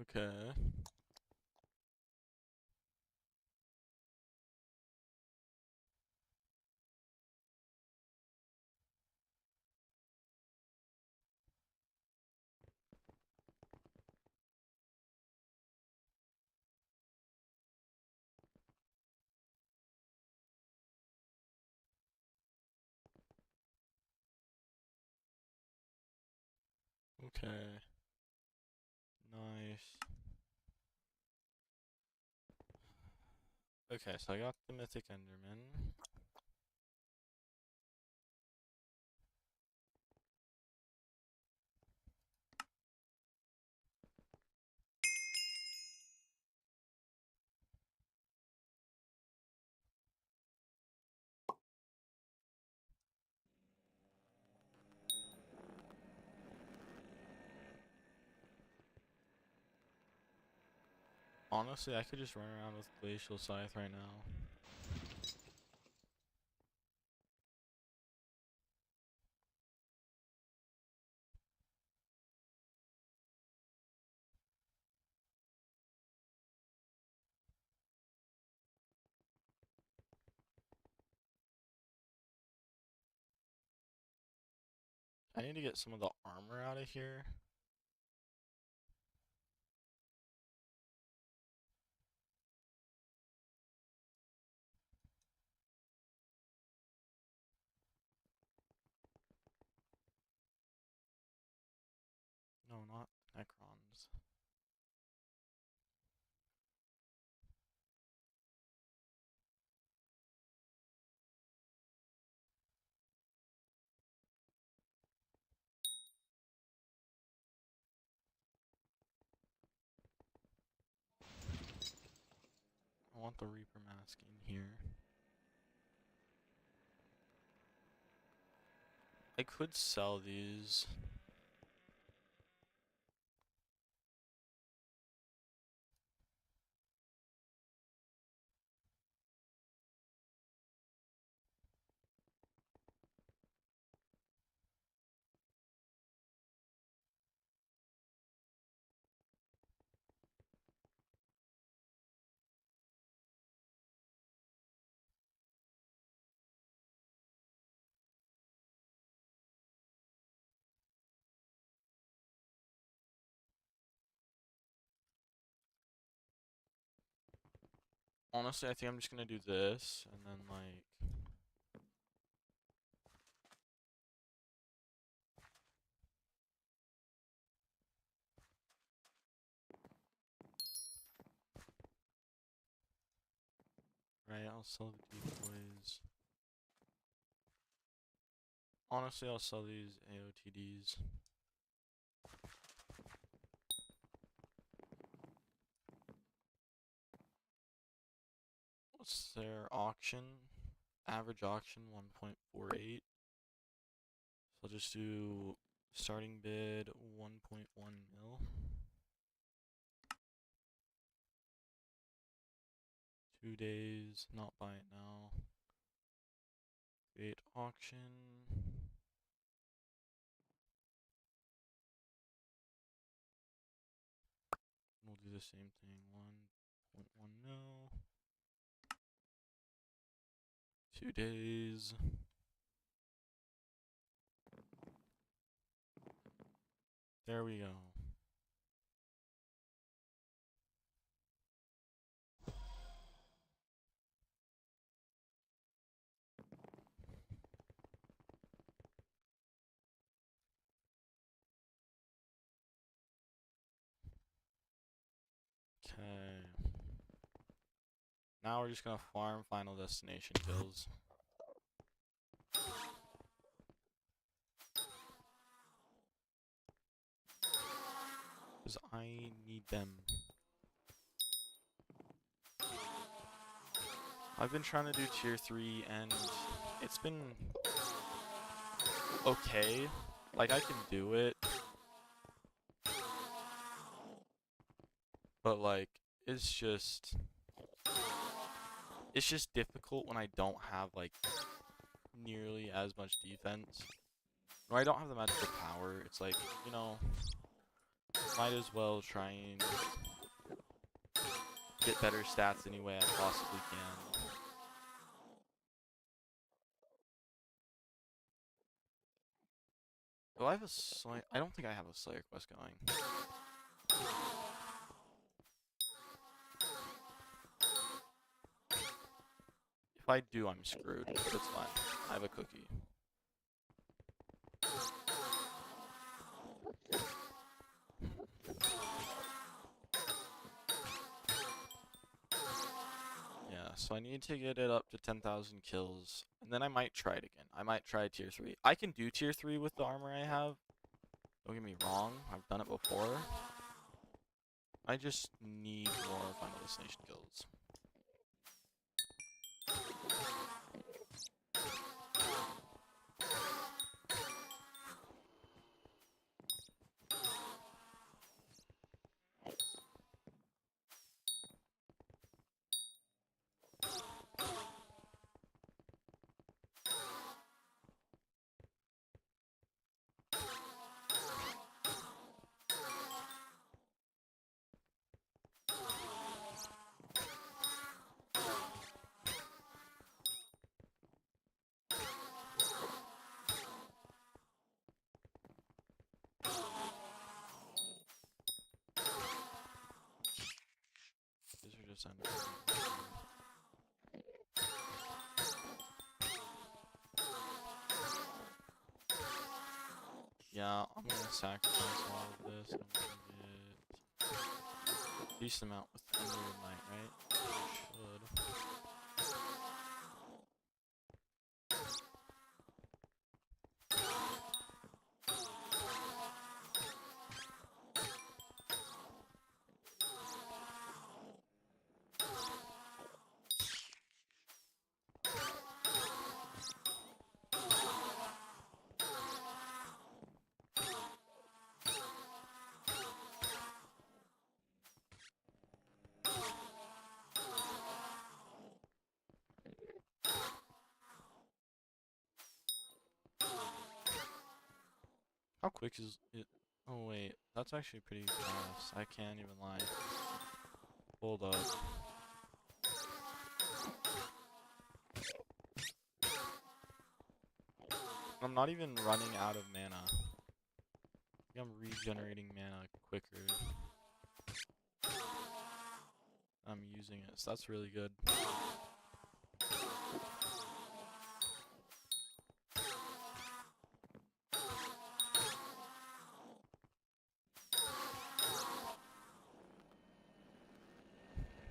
Okay. Okay. Nice. Okay, so I got the Mythic Enderman. Honestly, I could just run around with Glacial Scythe right now. I need to get some of the armor out of here. No, not Necrons. I want the Reaper Mask in here. I could sell these. Honestly, I think I'm just gonna do this, and then like... Right, I'll sell the decoys. Honestly, I'll sell these AOTDs. What's their auction? Average auction 1.48. So I'll just do starting bid 1.1 mil. 2 days, not buy it now. Create auction. We'll do the same thing. 1.1 mil. 2 days. There we go. Okay. Now we're just gonna farm Final Destination kills. Because I need them. I've been trying to do tier 3 and it's been okay. Like, I can do it. But like, it's just difficult when I don't have like nearly as much defense. When I don't have the magical power, it's like, you know, Might as well try and get better stats any way I possibly can. Do I have a Slayer? I don't think I have a Slayer quest going. If I do, I'm screwed, but it's fine. I have a cookie. Yeah, so I need to get it up to 10,000 kills, and then I might try it again. I might try tier 3. I can do tier 3 with the armor I have. Don't get me wrong, I've done it before. I just need more Final Destination kills. These are just under. Yeah, I'm gonna sacrifice all of this. I'm gonna get a decent amount with Ender Might, right? Should. How quick is it? Oh wait, that's actually pretty fast. I can't even lie. Hold up. I'm not even running out of mana. I'm regenerating mana quicker. I'm using it, so that's really good.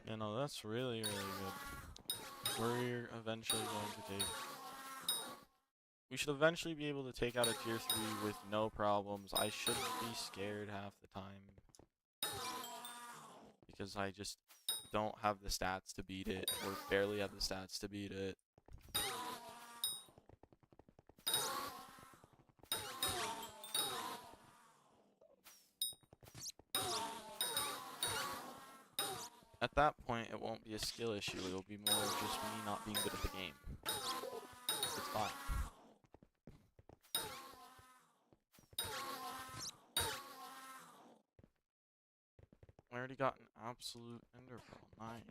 Yeah, no, that's really, really good. We're eventually going to take... We should eventually be able to take out a tier 3 with no problems. I shouldn't be scared half the time. Because I just don't have the stats to beat it, or barely have the stats to beat it. At that point, it won't be a skill issue. It'll be more of just me not being good at the game. It's fine. I already got an absolute ender pearl. Nice.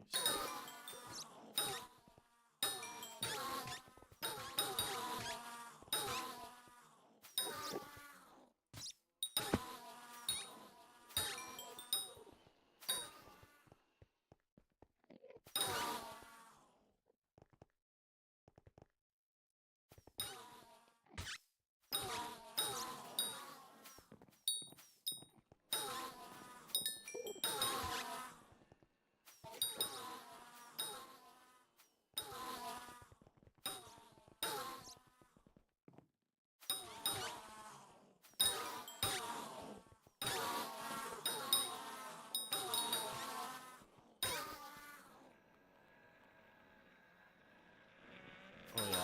Oh yeah.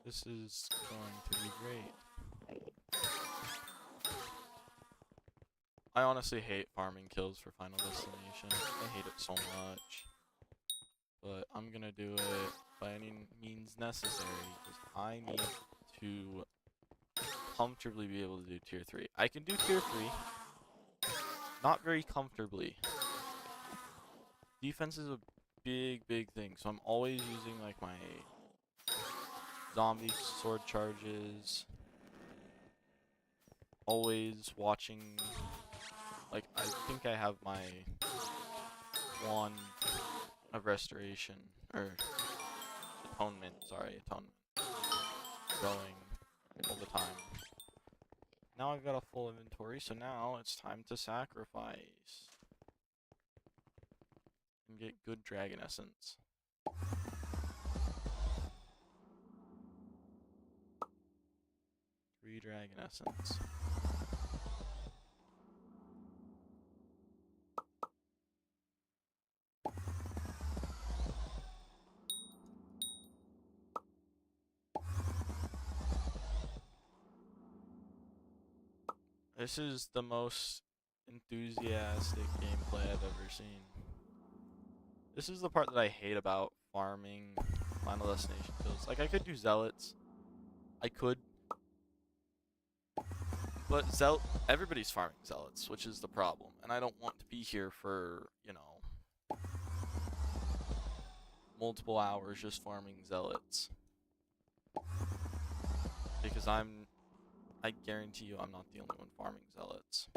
This is going to be great. I honestly hate farming kills for Final Destination. I hate it so much. but I'm gonna do it by any means necessary because I need to comfortably be able to do tier 3. I can do tier 3, not very comfortably. Defense is a big thing, so I'm always using like my zombie sword charges. Always watching, like, I think I have my wand of restoration, or atonement, going all the time. Now I've got a full inventory, so now it's time to sacrifice and get good dragon essence. Three dragon essence. This is the most enthusiastic gameplay I've ever seen. This is the part that I hate about farming Final Destination kills. Like, I could do zealots. I could. But everybody's farming zealots, which is the problem. And I don't want to be here for, you know, multiple hours just farming zealots. Because I guarantee you I'm not the only one farming zealots.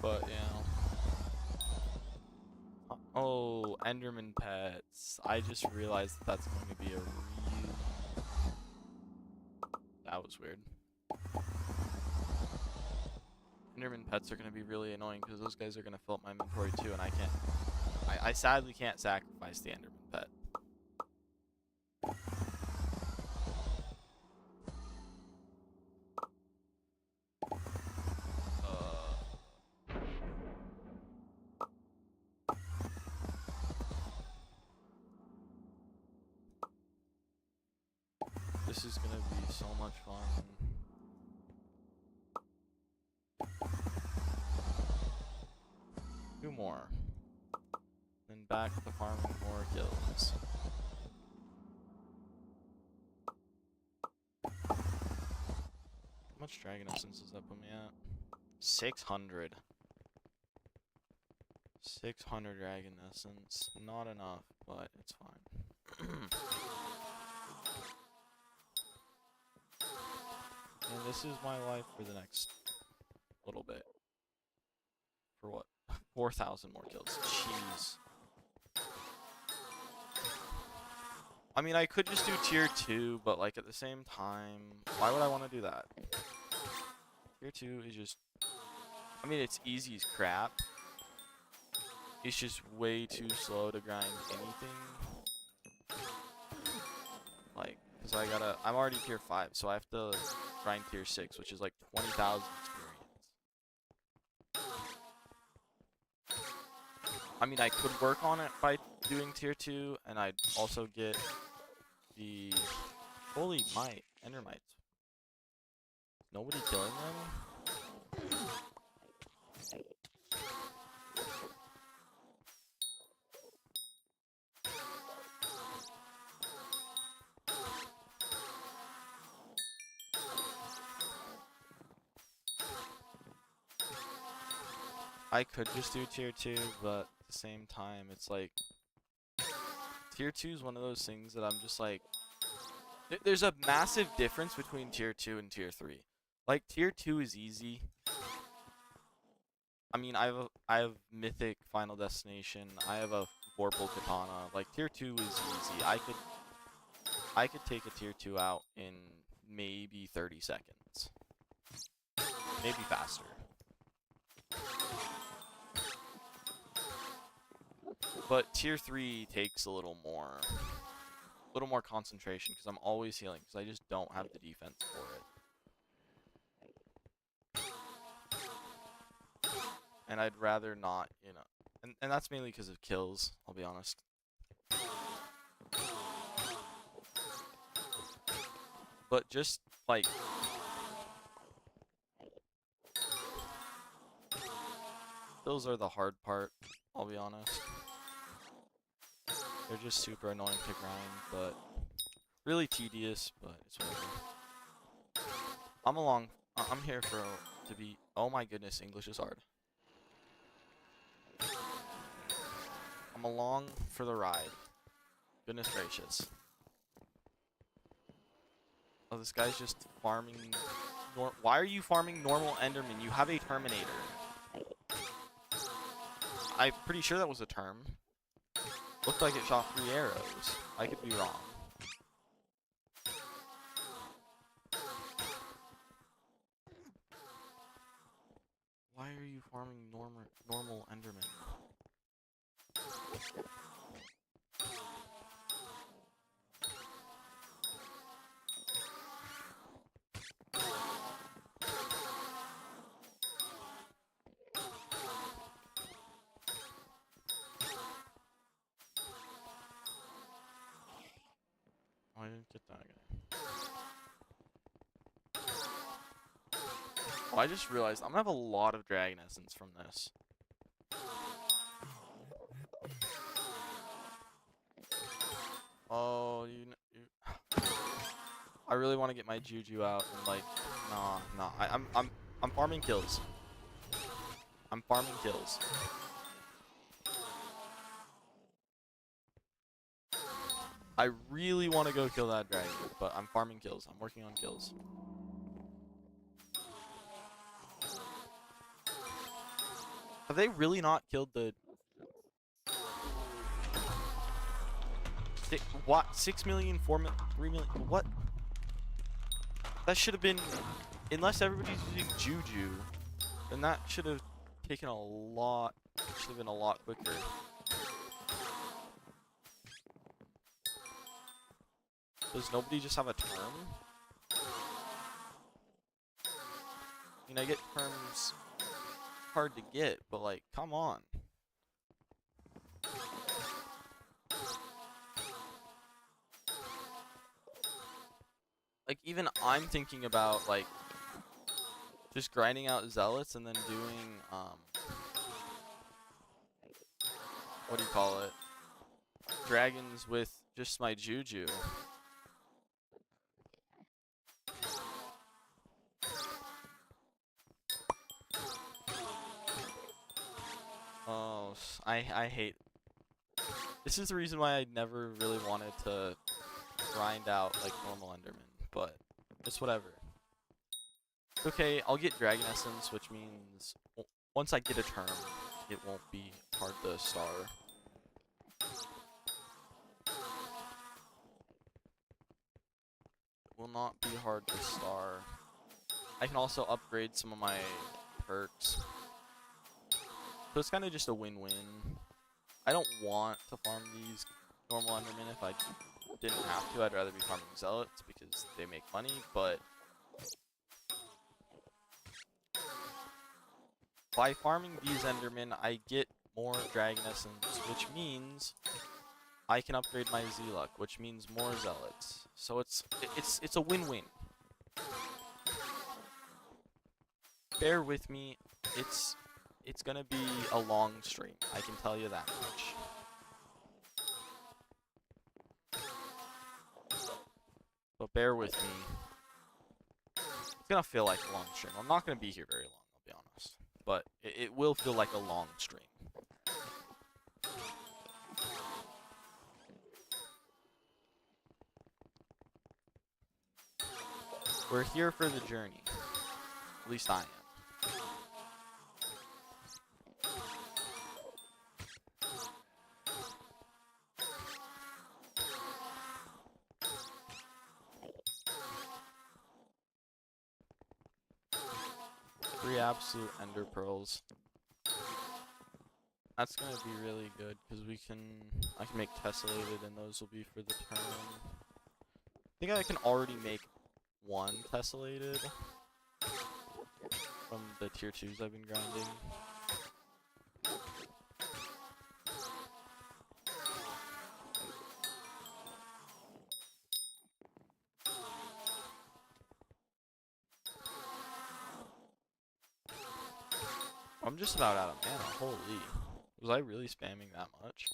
But, you know. Oh, Enderman pets. I just realized that that's going to be a really... That was weird. Enderman pets are going to be really annoying because those guys are going to fill up my inventory too, and I can't... I sadly can't sacrifice the Enderman pet. This is gonna be so much fun. Two more. Then back to farming more kills. How much dragon essence does that put me at? 600. 600 dragon essence. Not enough, but it's fine. And this is my life for the next little bit. For what? 4,000 more kills. Jeez. I mean, I could just do tier 2, but like at the same time, why would I want to do that? Tier 2 is just... I mean, it's easy as crap. It's just way too slow to grind anything. Like, because I'm already tier 5, so I have to grind tier 6, which is like 20,000 experience. I mean, I could work on it by doing tier 2, and I'd also get the... Holy might, Endermites. Nobody killing them? I could just do tier 2, but at the same time, it's like... Tier 2 is one of those things that I'm just like... There's a massive difference between tier 2 and tier 3. Like, tier 2 is easy. I mean, I have Mythic Final Destination. I have a Vorpal Katana. Like, tier 2 is easy. I could take a tier 2 out in maybe 30 seconds. Maybe faster. But tier 3 takes a little more concentration because I'm always healing because I just don't have the defense for it. and I'd rather not, you know. And that's mainly because of kills, I'll be honest. But just, like... those are the hard part, I'll be honest. They're just super annoying to grind, but... really tedious, but it's whatever. I'm here to be... oh my goodness, English is hard. I'm along for the ride. Goodness gracious. Oh, this guy's just farming... why are you farming normal Enderman? You have a Terminator. I'm pretty sure that was a term. Looked like it shot 3 arrows. I could be wrong. Why are you farming normal Enderman? Oh, I didn't get that guy. Oh, I just realized I'm gonna have a lot of Dragon Essence from this. Oh, I really want to get my Juju out and like, nah. I'm farming kills. I'm farming kills. I really want to go kill that dragon, but I'm farming kills. I'm working on kills. Have they really not killed the... what? 6 million, 4 million, 3 million? What? That should have been... unless everybody's using Juju, then that should have taken a lot... should have been a lot quicker. Does nobody just have a term? I mean, I get terms hard to get, but like, come on. Like, even I'm thinking about, like, just grinding out zealots and then doing, what do you call it? Dragons with just my Juju. Oh, I hate... this is the reason why I never really wanted to grind out, like, normal Enderman, but it's whatever. Okay, I'll get Dragon Essence, which means once I get a term, it won't be hard to star. It will not be hard to star. I can also upgrade some of my perks. So it's kind of just a win-win. I don't want to farm these normal Endermen if I didn't have to. I'd rather be farming Zealots because they make money, but... by farming these Endermen, I get more Dragon Essence, which means I can upgrade my Z-Luck, which means more Zealots. So it's a win-win. Bear with me. It's gonna be a long stream. I can tell you that much. But bear with me. It's gonna feel like a long stream. I'm not gonna be here very long, I'll be honest. But it will feel like a long stream. We're here for the journey. At least I am. Absolute ender pearls. That's gonna be really good because I can make tessellated and those will be for the turn. I think I can already make one tessellated from the tier 2s I've been grinding. I'm just about out of mana. Holy. Was I really spamming that much?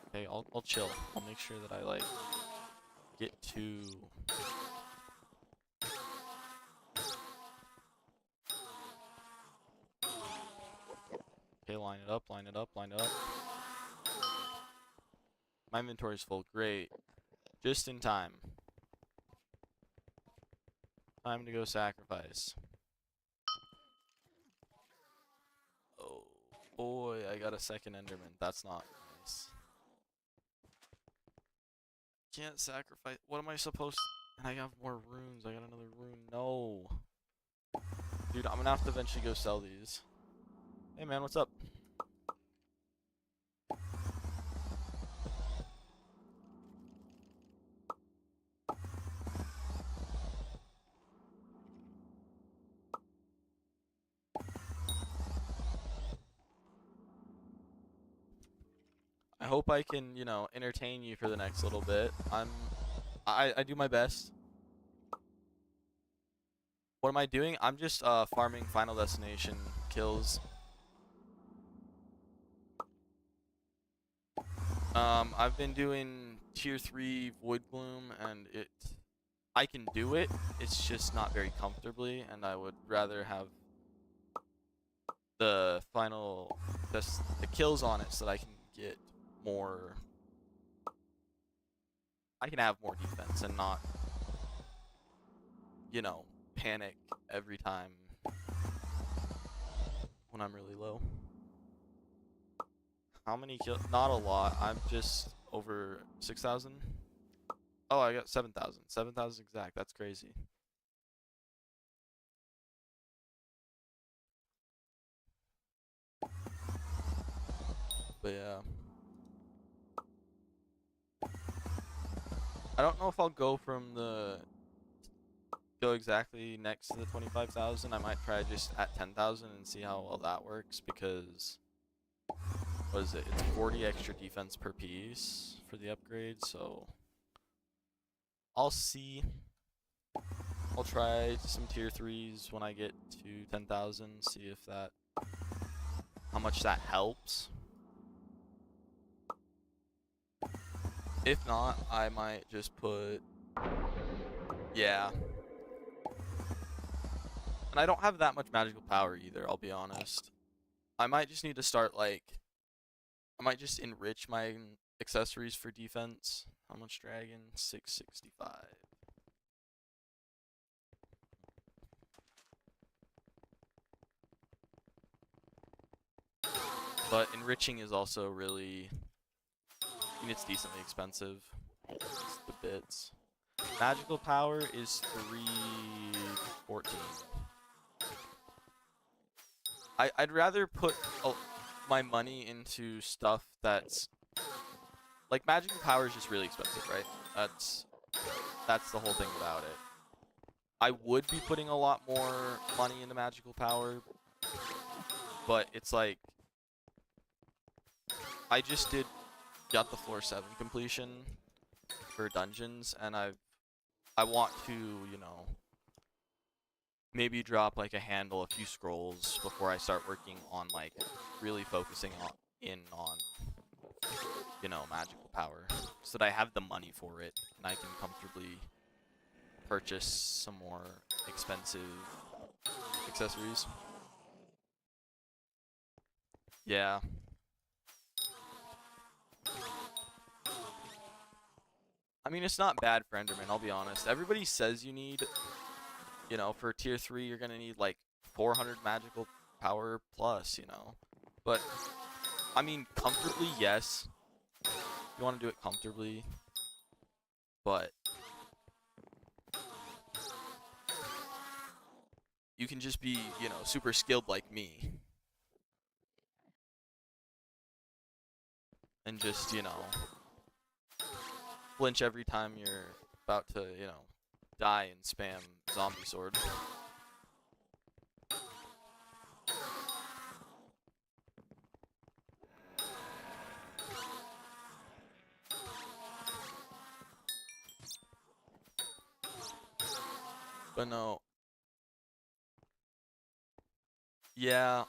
Okay, I'll chill. I'll make sure that I, like, get to... Okay, line it up, line it up, line it up. My inventory's full. Great. Just in time. Time to go sacrifice. Oh, boy, I got a second Enderman. That's not nice. Can't sacrifice. What am I supposed to... And I have more runes. I got another rune. No. Dude, I'm gonna have to eventually go sell these. Hey, man, what's up? I hope I can, you know, entertain you for the next little bit. I do my best. What am I doing? I'm just farming Final Destination kills. I've been doing tier 3 Void Gloom, and I can do it. It's just not very comfortably, and I would rather have the the kills on it so that I can get more. I can have more defense and not, you know, panic every time when I'm really low. How many kills? Not a lot. I'm just over 6,000. Oh, I got 7,000. 7,000 exact. That's crazy. But yeah. I don't know if I'll go go exactly next to the 25,000. I might try just at 10,000 and see how well that works, because what is it? It's 40 extra defense per piece for the upgrade, so I'll see. I'll try some tier 3s when I get to 10,000, see if how much that helps. If not, I might just put, yeah. And I don't have that much magical power either, I'll be honest. I might just need to start, like, I might just enrich my accessories for defense. How much dragon? 665. But enriching is also really, I mean, it's decently expensive. It's the bits. Magical power is 314. I'd rather put my money into stuff that's like, magical power is just really expensive, right? That's the whole thing about it. I would be putting a lot more money into magical power, but it's like, I just got the floor 7 completion for dungeons, and I want to, you know, maybe drop like a few scrolls before I start working on, like, really focusing on you know, magical power, so that I have the money for it and I can comfortably purchase some more expensive accessories. Yeah. I mean, it's not bad for Enderman, I'll be honest. Everybody says you need, you know, for tier 3, you're gonna need like 400 magical power plus, you know. But, I mean, comfortably, yes. You want to do it comfortably. But you can just be, you know, super skilled like me. And just, you know, flinch every time you're about to, you know, die and spam zombie sword. But no, Yeah.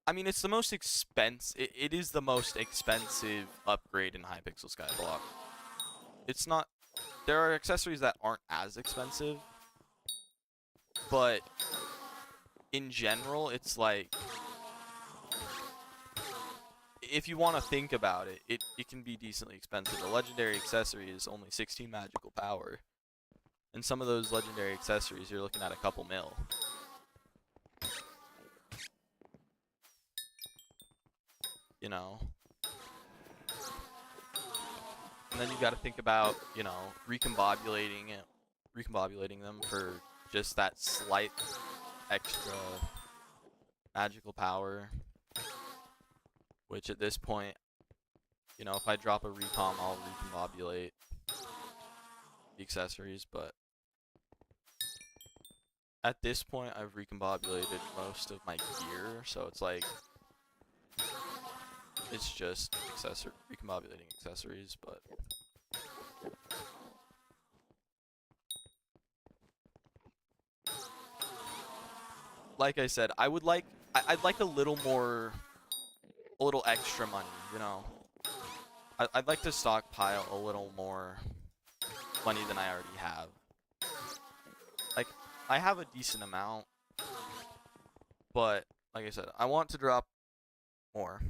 I mean, it's the most it is the most expensive upgrade in Hypixel Skyblock. It's not... There are accessories that aren't as expensive, but in general, it's like... If you want to think about it, it can be decently expensive. A legendary accessory is only 16 magical power. And some of those legendary accessories, you're looking at a couple mil. You know? And then you got to think about, you know, recombobulating them for just that slight extra magical power. Which at this point, you know, if I drop a recom, I'll recombobulate the accessories, but at this point, I've recombobulated most of my gear, so it's like, it's just recombobulating accessories, but... Like I said, I'd like a little extra money, you know? I'd like to stockpile a little more money than I already have. Like, I have a decent amount, but like I said, I want to drop more.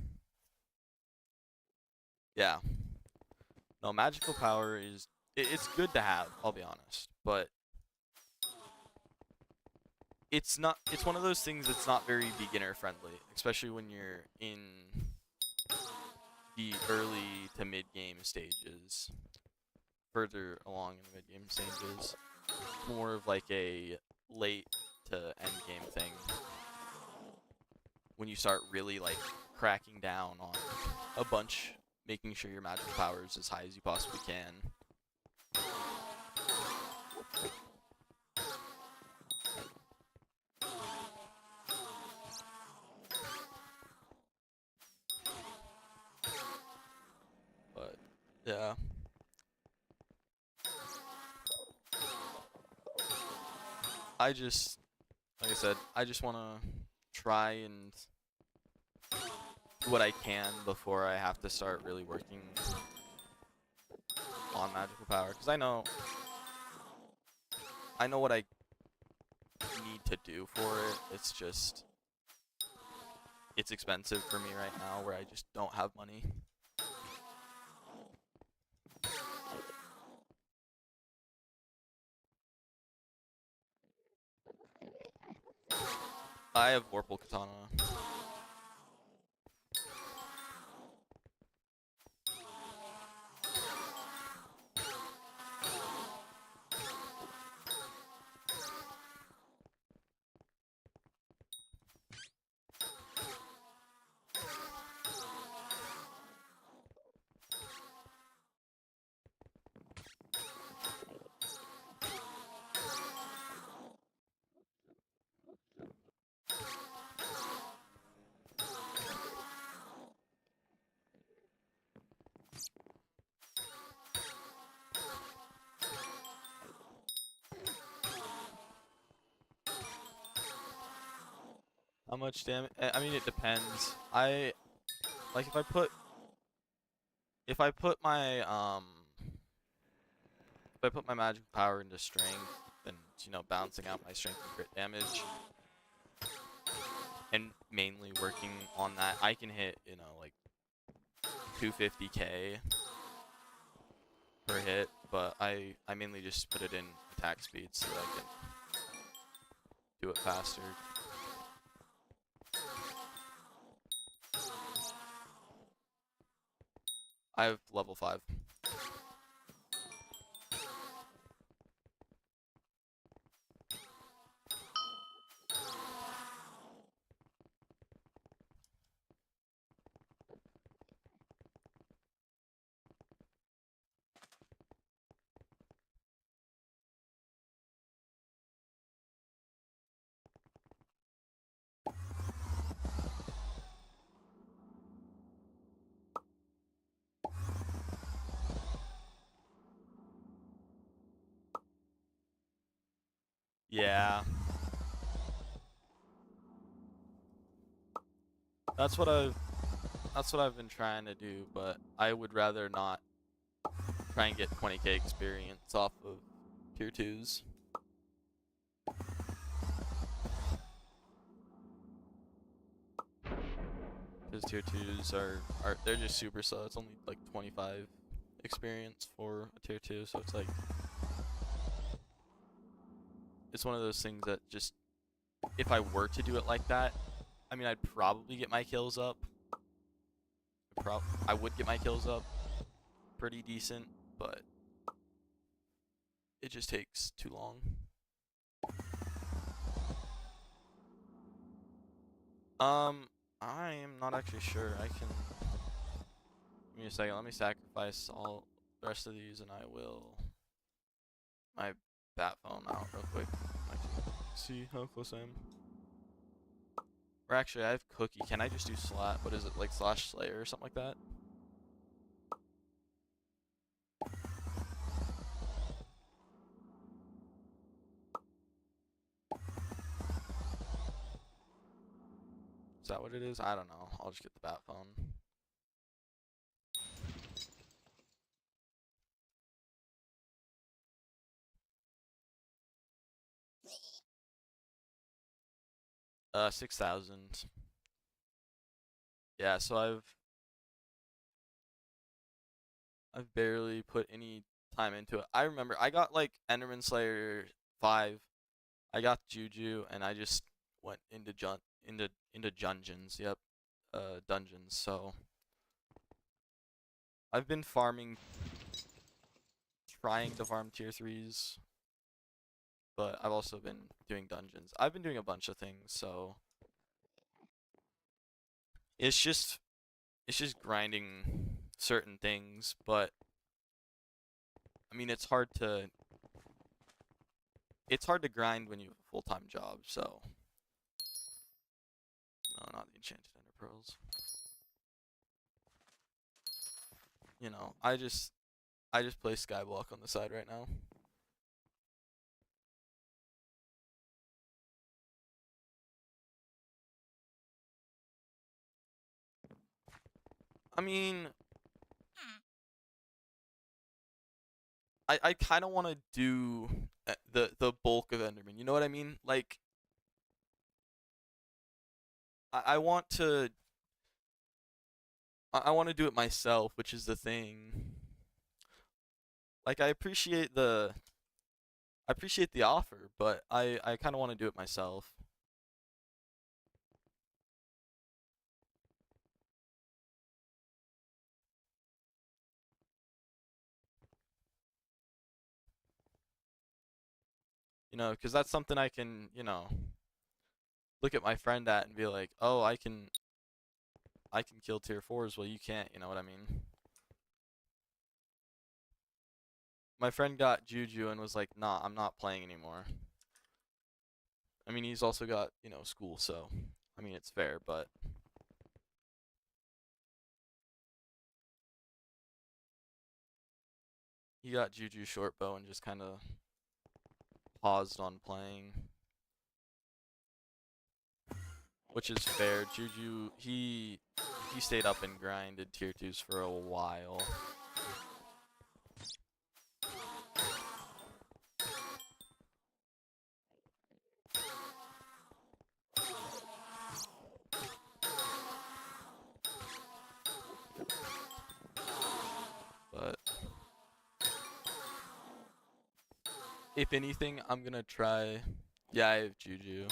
Yeah. No, magical power is... It's good to have, I'll be honest, but it's one of those things that's not very beginner friendly, especially when you're in the early to mid game stages. Further along in the mid game stages, more of like a late to end game thing. When you start really like cracking down on a bunch, making sure your magical power is as high as you possibly can. But yeah. Like I said, I just want to try and do what I can before I have to start really working on magical power, because I know what I need to do for it. It's just, it's expensive for me right now, where I just don't have money. I have Vorpal Katana. How much damage? I mean, it depends. Like if I put my magical power into strength, then you know, balancing out my strength and crit damage, and mainly working on that, I can hit, you know, like 250k per hit, but I mainly just put it in attack speed so that I can do it faster. I have level 5. Yeah. That's what I've been trying to do, but I would rather not try and get 20k experience off of tier 2s. Because tier 2s are they're just super slow. It's only like 25 experience for a tier 2, so it's like it's one of those things that just, if I were to do it like that, I mean, I'd probably get my kills up. I would get my kills up pretty decent, but it just takes too long. I am not actually sure. I can. Give me a second. Let me sacrifice all the rest of these, and I will my bat phone out real quick. I can see how close I am. Or actually, I have Cookie. Can I just do what is it, like slash Slayer or something like that? Is that what it is? I don't know. I'll just get the bat phone. Uh, 6,000. Yeah, so I've barely put any time into it. I remember I got like Enderman Slayer 5. I got Juju, and I just went into dungeons. Yep, dungeons. So I've been trying to farm tier 3s, but I've also been doing dungeons. I've been doing a bunch of things, so it's just grinding certain things, but I mean, it's hard to grind when you have a full-time job, so no, not the enchanted ender pearls. You know, I just play Skyblock on the side right now. I mean, I kind of want to do the bulk of Enderman. You know what I mean? Like, I want to do it myself, which is the thing. Like, I appreciate the offer, but I kind of want to do it myself. You know, because that's something I can, you know, look at my friend at and be like, oh, I can kill tier 4s. Well, you can't. You know what I mean? My friend got Juju and was like, nah, I'm not playing anymore. I mean, he's also got, you know, school, so I mean, it's fair, but he got Juju short bow and just kind of paused on playing, which is fair. Juju, he stayed up and grinded tier 2s for a while. But if anything, I'm gonna try. Yeah, I have Juju.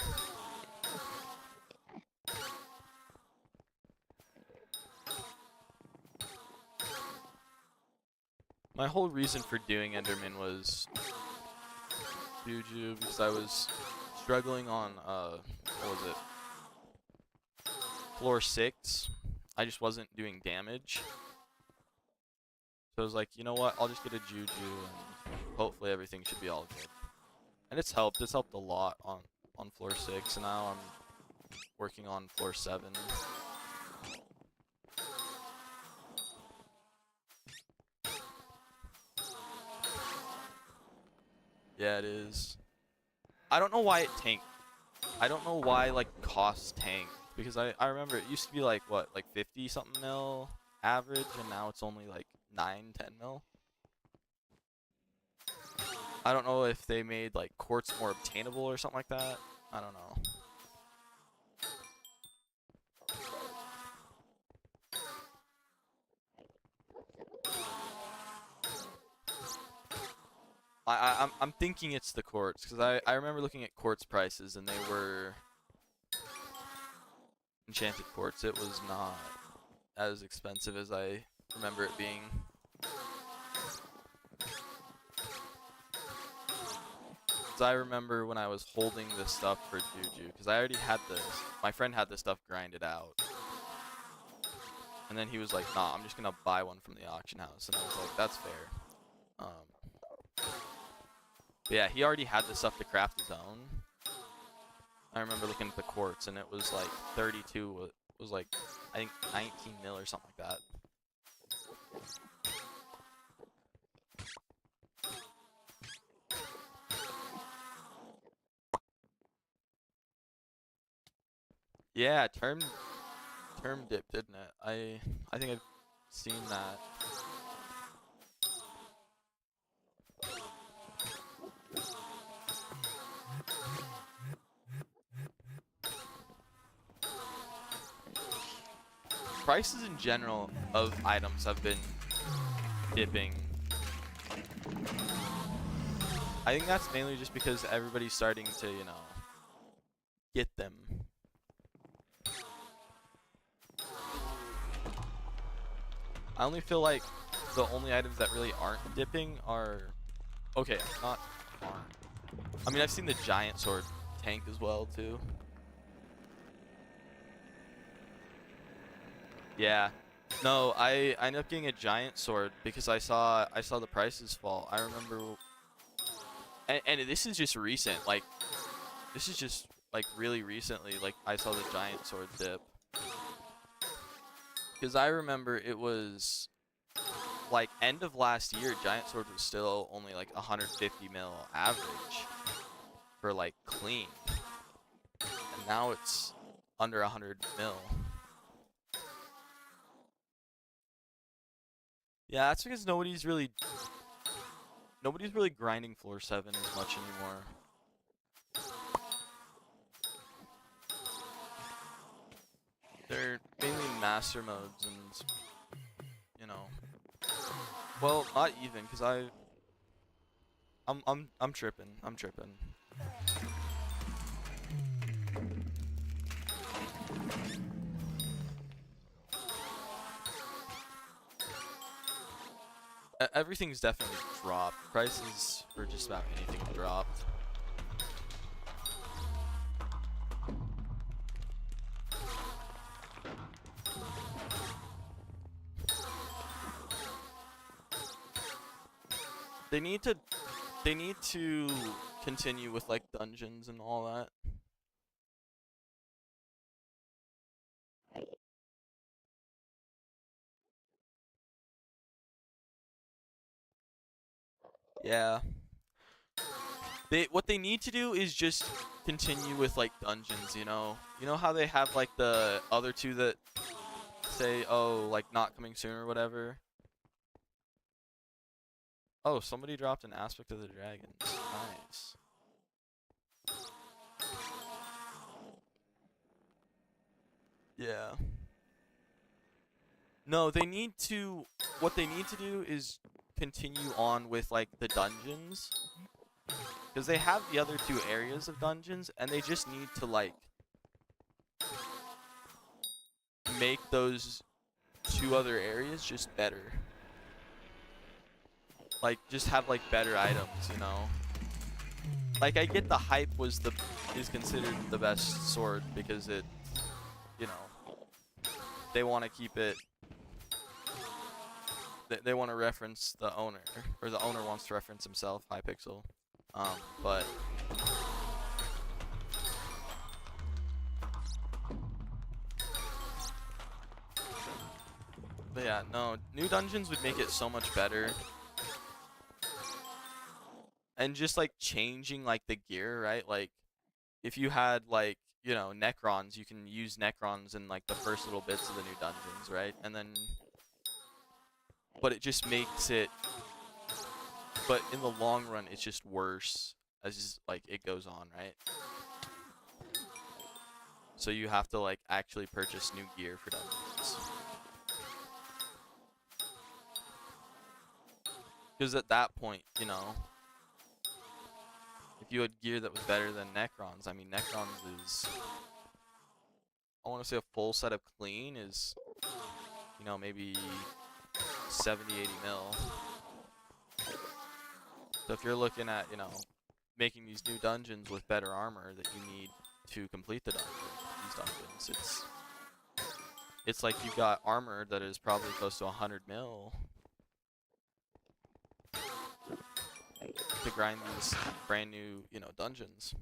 My whole reason for doing Enderman was Juju, because I was struggling on what was it? Floor 6. I just wasn't doing damage. So I was like, you know what? I'll just get a Juju and hopefully everything should be all good. And it's helped. It's helped a lot on floor 6, and now I'm working on floor 7. Yeah, it is. I don't know why it tanked. I don't know why, like, costs tank because I remember it used to be like what, like 50 something mil average, and now it's only like 9-10 mil. I don't know if they made like quartz more obtainable or something like that. I don't know. I'm thinking it's the quartz, because I remember looking at quartz prices and they were enchanted quartz. It was not as expensive as I remember it being. So I remember when I was holding this stuff for Juju, because I already had this. My friend had this stuff grinded out. And then he was like, nah, I'm just going to buy one from the auction house. And I was like, that's fair. But yeah, he already had the stuff to craft his own. I remember looking at the quartz, and it was like 32, was like, I think 19 mil or something like that. Yeah, term dip, didn't it? I think I've seen that. Prices in general of items have been dipping. I think that's mainly just because everybody's starting to, you know, get them. I only feel like the only items that really aren't dipping are... Okay, not aren't. I mean, I've seen the giant sword tank as well, too. Yeah. No, I ended up getting a giant sword because I saw the prices fall. I remember... And this is just recent. Like, this is just, like, really recently. Like, I saw the giant sword dip. Because I remember it was... Like, end of last year, giant sword was still only, like, 150 mil average. For, like, clean. And now it's under 100 mil. Yeah, that's because nobody's really grinding floor 7 as much anymore. They're mainly master modes and, you know, well, not even, because I'm tripping. Everything's definitely dropped. Prices for just about anything have dropped. They need to continue with like dungeons and all that. Yeah. What they need to do is just continue with like dungeons, you know? You know how they have like the other two that say, oh, like not coming soon or whatever? Oh, somebody dropped an aspect of the dragons. Nice. Yeah. No, they need to... What they need to do is continue on with, like, the dungeons. Because they have the other two areas of dungeons, and they just need to, like... make those two other areas just better. Like, just have, like, better items, you know? Like, I get the hype is considered the best sword because it, you know, they want to keep it... They want to reference the owner, or the owner wants to reference himself, Hypixel. But yeah, no, new dungeons would make it so much better. And just like changing like the gear, right? Like, if you had like, you know, Necrons, you can use Necrons in like the first little bits of the new dungeons, right? And then, but it just makes it, but in the long run, it's just worse as like it goes on, right? So you have to like actually purchase new gear for dungeons. Because at that point, you know, if you had gear that was better than Necrons, I mean, Necrons is, I want to say a full set of clean is, you know, maybe 70, 80 mil. So if you're looking at, you know, making these new dungeons with better armor that you need to complete these dungeons, it's like you've got armor that is probably close to 100 mil to grind these brand new, you know, dungeons.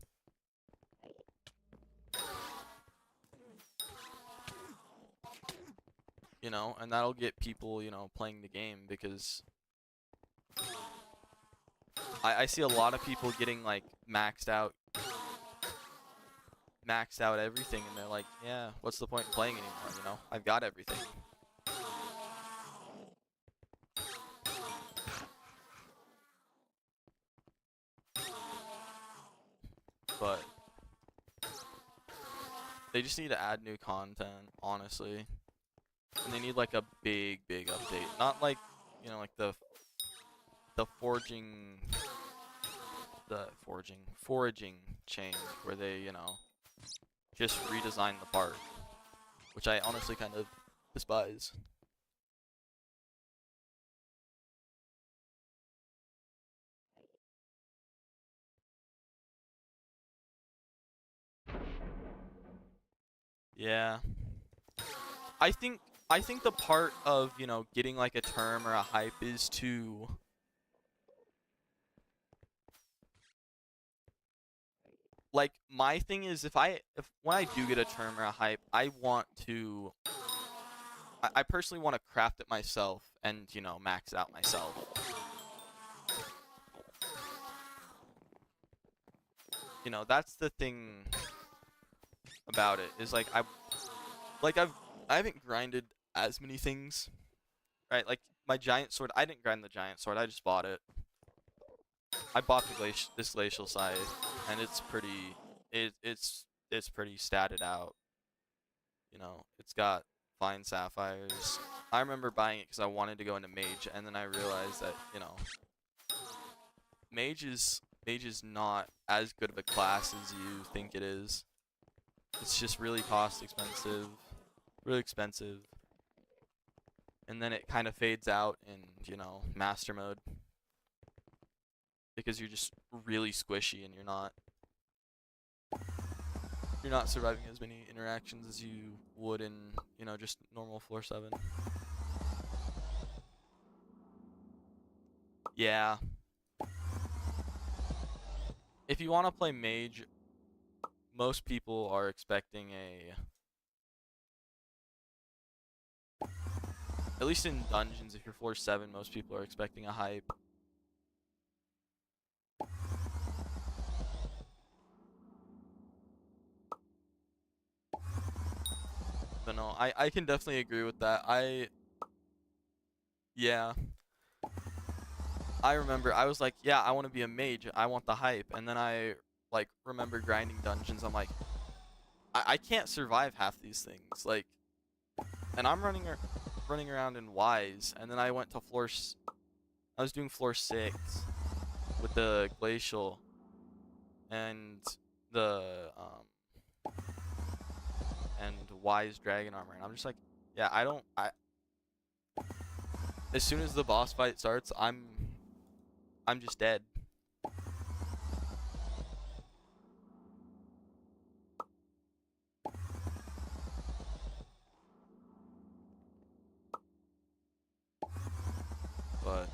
You know, and that'll get people, you know, playing the game, because I see a lot of people getting like maxed out everything, and they're like, yeah, what's the point in playing anymore, you know? I've got everything. But they just need to add new content, honestly. And they need like a big update. Not like, you know, like the foraging change where they, you know, just redesign the park, which I honestly kind of despise. Yeah. I think the part of, you know, getting like a term or a hype is to like, my thing is, if when I do get a term or a hype, I want to, I personally want to craft it myself and, you know, max it out myself. You know, that's the thing about it, is like I haven't grinded as many things, right? Like my giant sword, I didn't grind the giant sword, I just bought it. I bought this glacial scythe, and it's pretty, it's pretty statted out. You know, it's got fine sapphires. I remember buying it because I wanted to go into mage, and then I realized that, you know, mage is not as good of a class as you think it is. It's just really really expensive. And then it kind of fades out in, you know, master mode, because you're just really squishy and you're not surviving as many interactions as you would in, you know, just normal floor 7. Yeah. If you want to play mage, most people are expecting at least in dungeons, if you're floor 7, most people are expecting a hype. But no, I can definitely agree with that. Yeah. I remember I was like, yeah, I want to be a mage. I want the hype. And then I like remember grinding dungeons. I'm like, I can't survive half these things. Like, and I'm running around in Wise, and then I went to I was doing floor 6 with the glacial and the and Wise dragon armor, and I'm just like, yeah, as soon as the boss fight starts, I'm just dead. But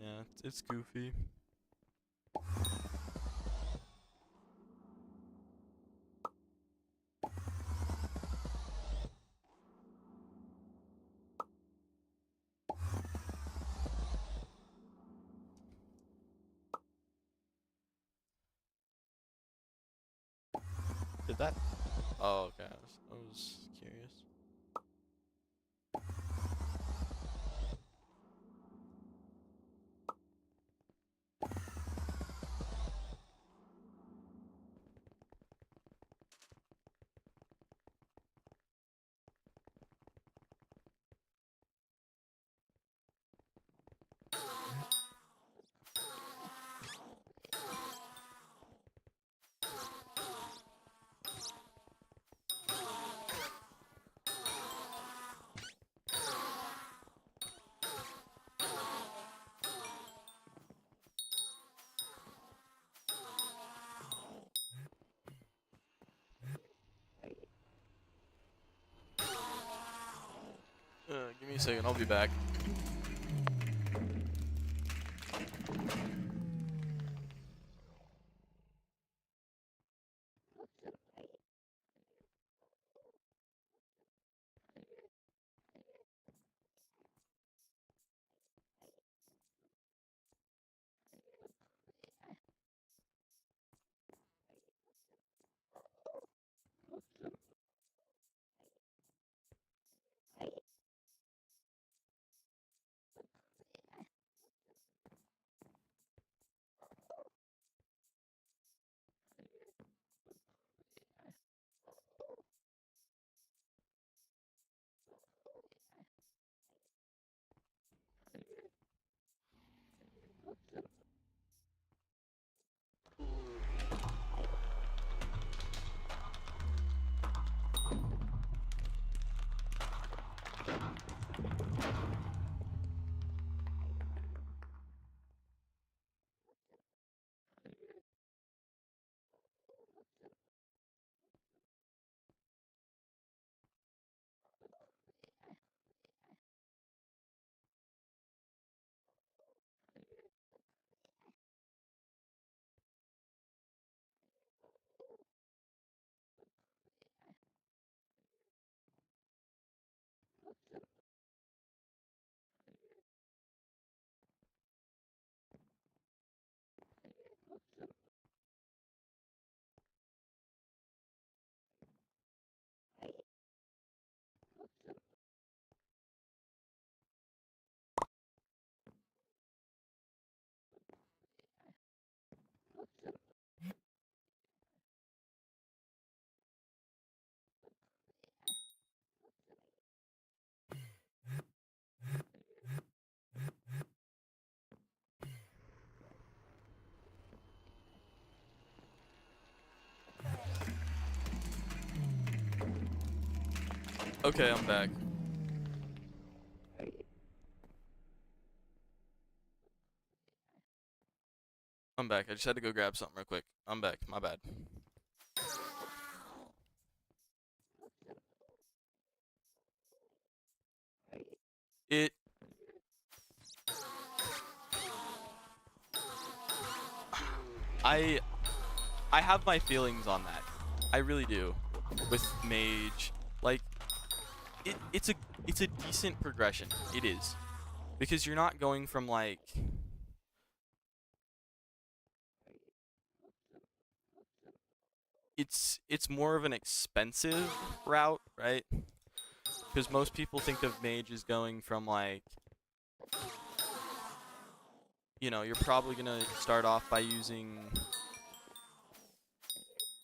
yeah, it's goofy. Did that? Oh, okay. I was curious. Give me a second. I'll be back. Okay, I'm back. I'm back. I just had to go grab something real quick. I'm back. My bad. It... I have my feelings on that. I really do. With Mage. Like, it's a decent progression. It is. Because you're not going from, like... It's more of an expensive route, right? Because most people think of Mage as going from, like... You know, you're probably gonna start off by using...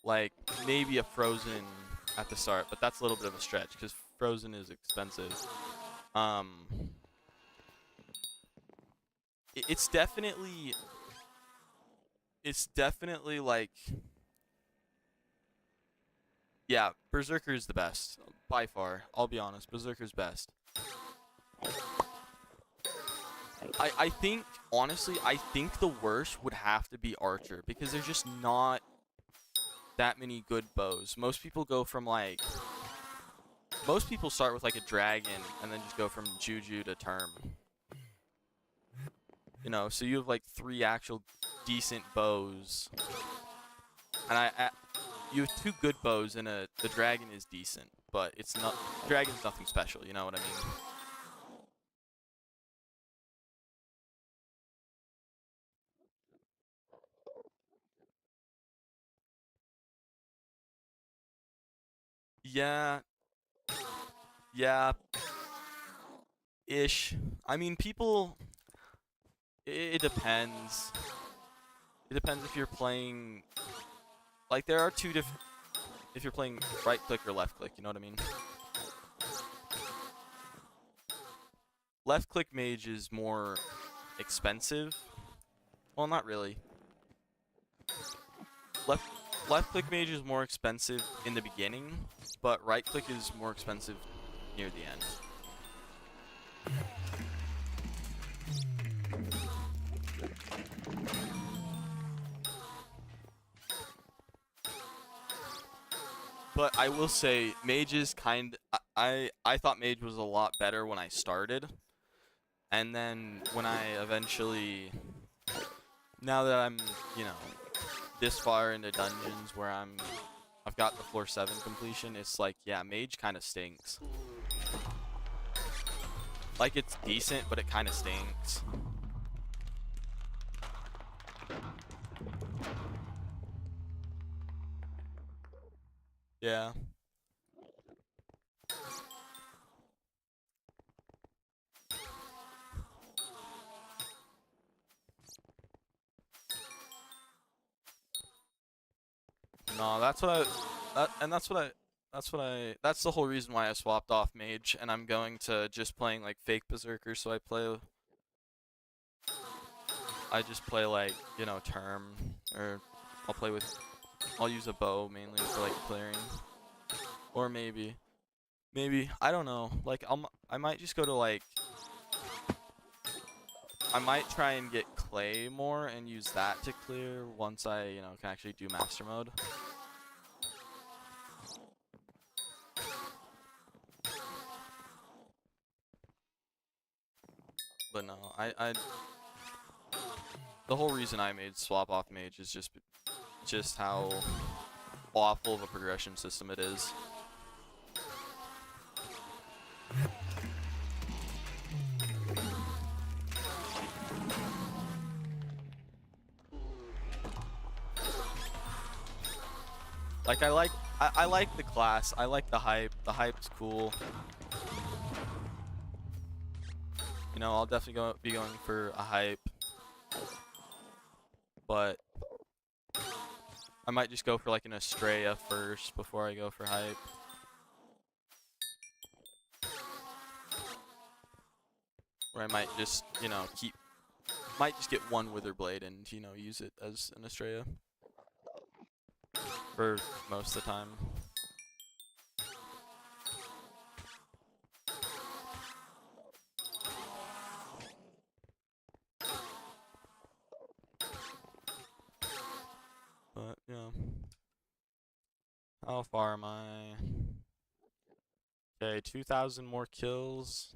like, maybe a Frozen at the start, but that's a little bit of a stretch, because Frozen is expensive. It's definitely like, yeah, Berserker is the best by far. I'll be honest, Berserker's best. I think honestly, I think the worst would have to be Archer, because there's just not that many good bows. Most people go from like, most people start with like a dragon and then just go from Juju to Term. You know, so you have like 3 actual decent bows, and you have 2 good bows, and the dragon is decent, but it's not, dragon's nothing special. You know what I mean? Yeah, yeah, ish. I mean, people. It depends. It depends if you're playing. Like, there are two different. If you're playing right click or left click, you know what I mean? Left click mage is more expensive. Well, not really. Left left click mage is more expensive in the beginning, but right click is more expensive near the end. But I will say, mage is I thought mage was a lot better when I started, and then when I eventually, now that I'm, you know, this far into dungeons where I've got the floor 7 completion, it's like, yeah, mage kind of stinks. Like, it's decent, but it kind of stinks. Yeah. No, that's what that's the whole reason why I swapped off mage, and I'm going to just playing like fake berserker. So I just play like, you know, term, or I'll use a bow mainly for like clearing, or maybe I don't know. Like I might just go to like I might try and get clay more and use that to clear once I, you know, can actually do master mode. But no, the whole reason I made swap off mage is just how awful of a progression system it is. Like, I like the class. I like the hype. The hype's cool. You know, I'll definitely be going for a hype. But I might just go for like an Estrella first before I go for hype. Or I might just, you know, might just get one Witherblade and, you know, use it as an Estrella for most of the time. But, yeah. How far am I? Okay, 2,000 more kills.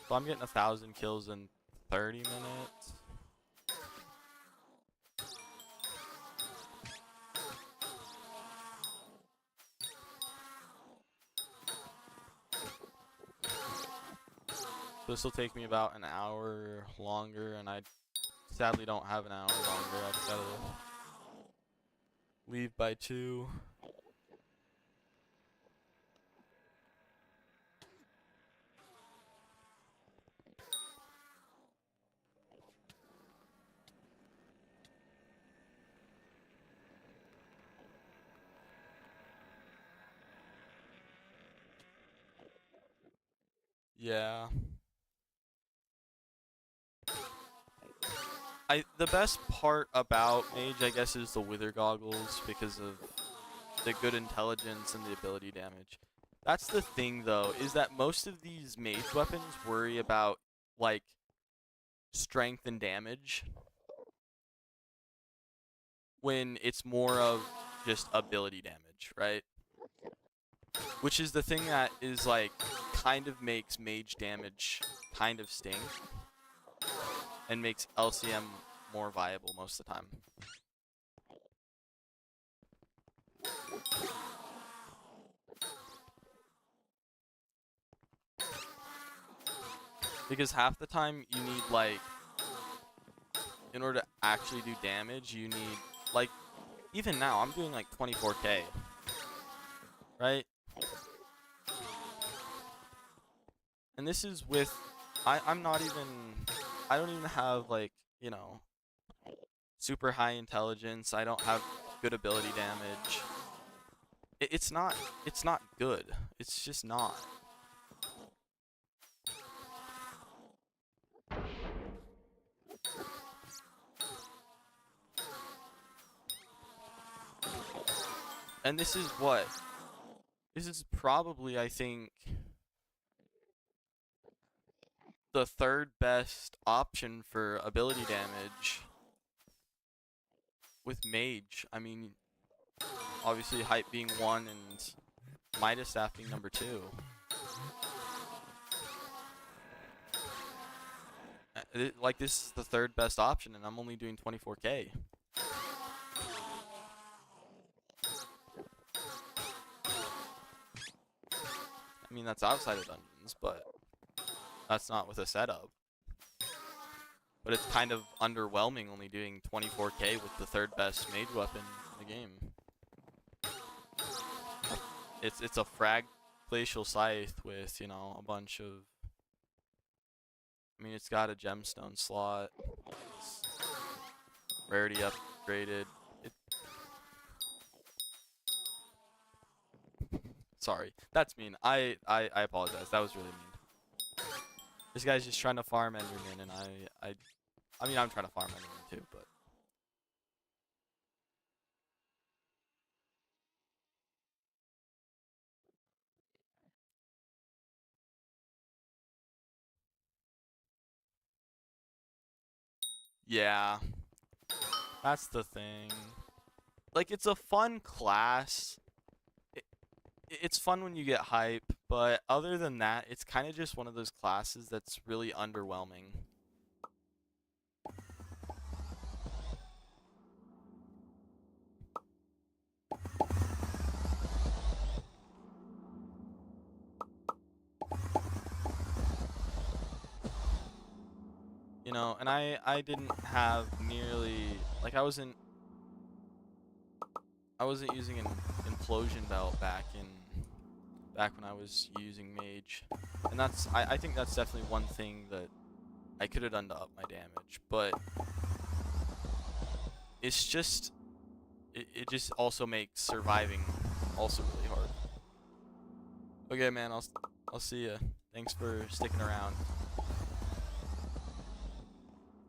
So I'm getting 1,000 kills in 30 minutes. This will take me about an hour longer, and I sadly don't have an hour longer. I just gotta leave by 2. Yeah. The best part about Mage, I guess, is the Wither Goggles because of the good intelligence and the ability damage. That's the thing, though, is that most of these Mage weapons worry about, like, strength and damage, when it's more of just ability damage, right? Which is the thing that is, like, kind of makes mage damage kind of stink and makes LCM more viable most of the time. Because half the time you need, like, in order to actually do damage, you need, like, even now I'm doing like 24k. right? And this is with, I'm not even, I don't even have like, you know, super high intelligence. I don't have good ability damage. It's not good. It's just not. And this is what? This is probably, I think, the third best option for ability damage with Mage. I mean, obviously Hype being 1 and Midas Staff being number 2. Like, this is the third best option, and I'm only doing 24k. I mean, that's outside of dungeons, but that's not with a setup. But it's kind of underwhelming only doing 24k with the third best mage weapon in the game. It's a frag glacial scythe with, you know, a bunch of, I mean, it's got a gemstone slot. It's rarity upgraded. Sorry, that's mean. I apologize. That was really mean. This guy's just trying to farm Enderman, and I mean, I'm trying to farm Enderman too, but. Yeah, that's the thing. Like, it's a fun class. It's fun when you get hype, but other than that, it's kind of just one of those classes that's really underwhelming. You know, and I didn't have nearly, like, I wasn't using an implosion belt back when I was using mage, and that's I think that's definitely one thing that I could have done to up my damage, but it's just it just also makes surviving also really hard. Okay, man, I'll see ya. Thanks for sticking around.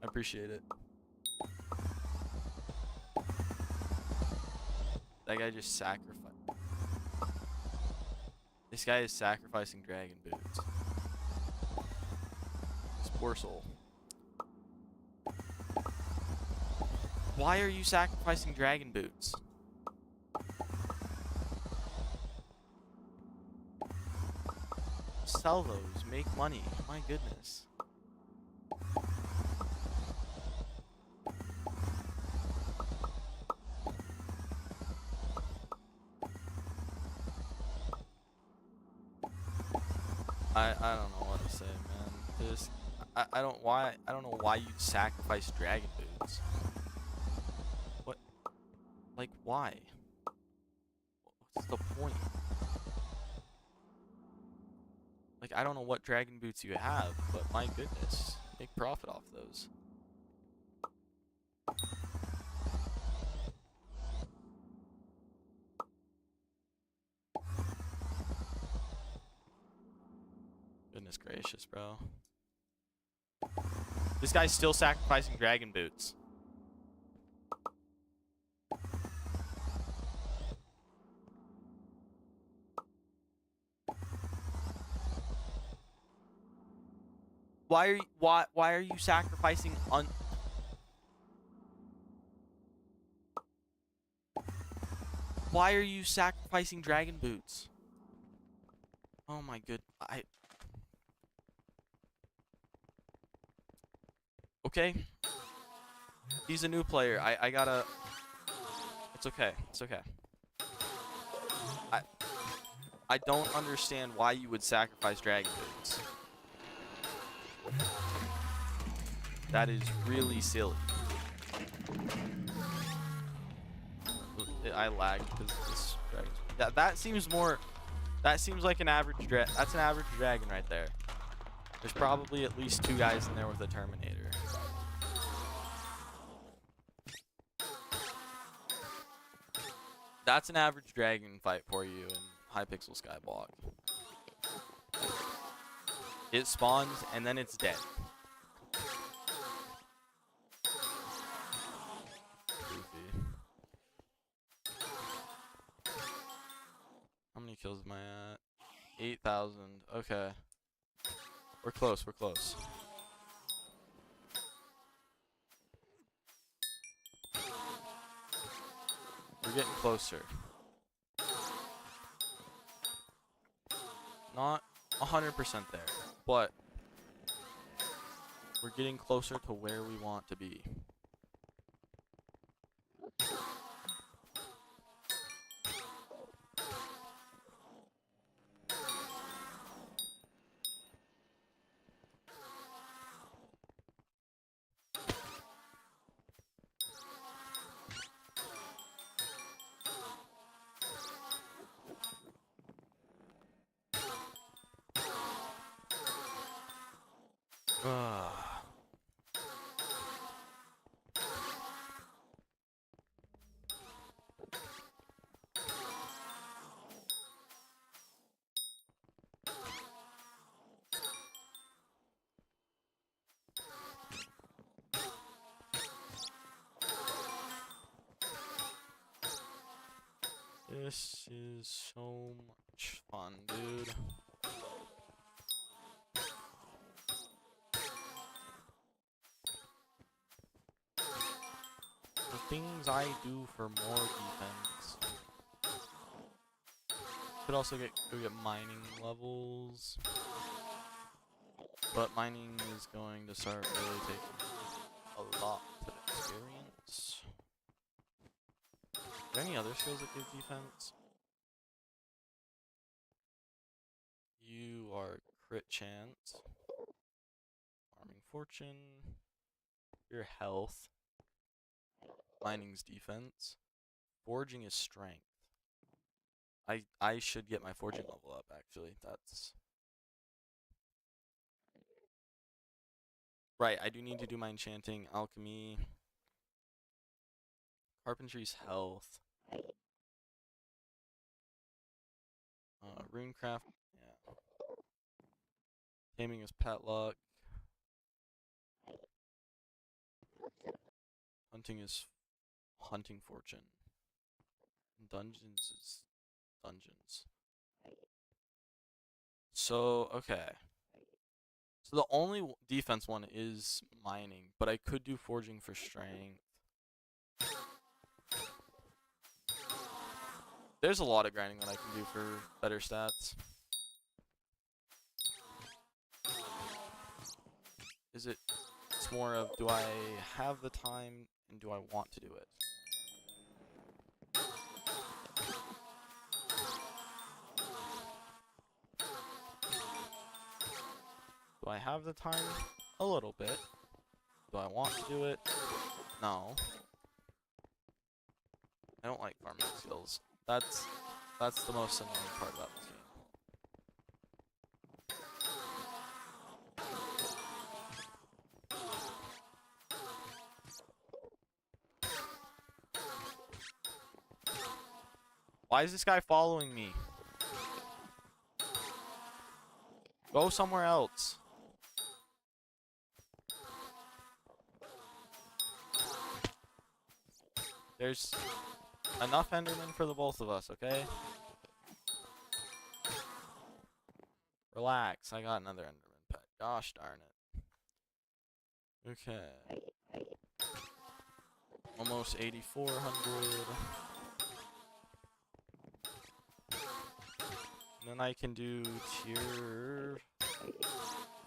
I appreciate it. That guy just sacrificed. This guy is sacrificing dragon boots. This poor soul. Why are you sacrificing dragon boots? Sell those. Make money. My goodness. I don't know what to say, man. This I don't know why you'd sacrifice dragon boots. What? Like, why? What's the point? Like, I don't know what dragon boots you have, but my goodness, make profit off those. Goodness gracious, bro. This guy's still sacrificing dragon boots. Why are you sacrificing Why are you sacrificing dragon boots? Oh my good. Okay. He's a new player. I gotta. It's okay. It's okay. I don't understand why you would sacrifice dragon boots. That is really silly. I lagged because this dragon's. That seems more. That seems like an average that's an average dragon right there. There's probably at least 2 guys in there with a Terminator. That's an average dragon fight for you in Hypixel Skyblock. It spawns and then it's dead. Goofy. How many kills am I at? 8,000. Okay. We're close, we're close. We're getting closer. Not 100% there, but we're getting closer to where we want to be. This is so much fun, dude. The things I do for more defense. Could also go get mining levels. But mining is going to start really taking a lot of experience. Are there any other skills that give defense? You are crit chance. Farming fortune. Your health. Mining's defense. Forging is strength. I should get my forging level up, actually. That's... Right, I do need to do my enchanting, alchemy, carpentry's health, runecraft, yeah. Taming is pet luck. Hunting is hunting fortune. Dungeons is dungeons. So, okay. So the only defense one is mining, but I could do forging for strength. There's a lot of grinding that I can do for better stats. It's more of, do I have the time and do I want to do it? Do I have the time? A little bit. Do I want to do it? No. I don't like farming skills. That's the most annoying part about this game. Why is this guy following me? Go somewhere else. There's enough Endermen for the both of us, okay? Relax, I got another Enderman pet. Gosh darn it. Okay. Almost 8,400. And then I can do tier...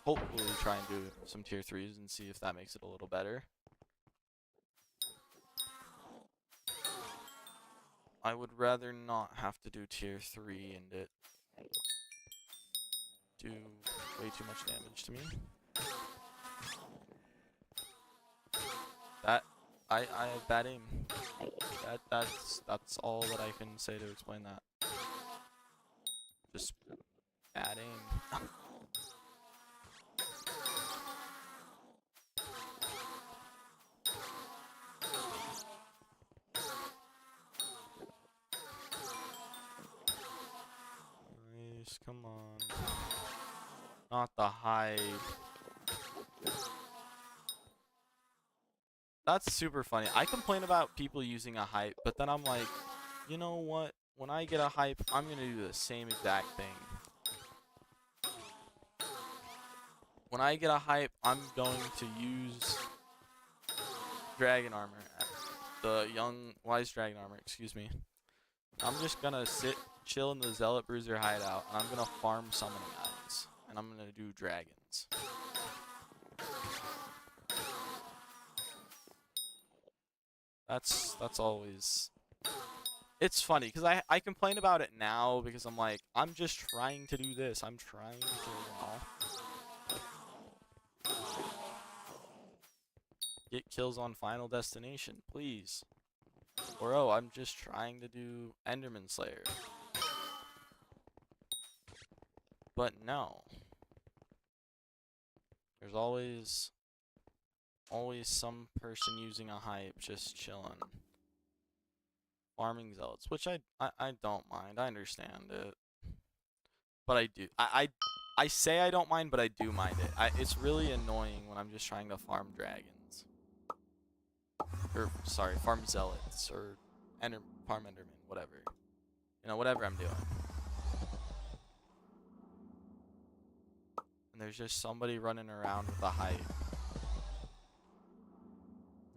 Hopefully try and do some tier 3s and see if that makes it a little better. I would rather not have to do tier 3 and it do way too much damage to me. I have bad aim. That's all that I can say to explain that. Just adding. Nice, come on. Not the hype. That's super funny. I complain about people using a hype, but then I'm like, you know what? When I get a hype, I'm gonna do the same exact thing. When I get a hype, I'm going to use dragon armor. The young wise dragon armor, excuse me. I'm just gonna chill in the Zealot Bruiser hideout, and I'm gonna farm summoning eyes. And I'm gonna do dragons. That's always... It's funny, because I complain about it now, because I'm like, I'm just trying to do this. I'm trying to, get kills on Final Destination, please. Or, oh, I'm just trying to do Enderman Slayer. But no. There's always some person using a hype, just chilling. Farming zealots, which I don't mind. I understand it. But I do. I say I don't mind, but I do mind it. It's really annoying when I'm just trying to farm dragons. Or, sorry, farm zealots. Or farm enderman, whatever. You know, whatever I'm doing. And there's just somebody running around with a hype.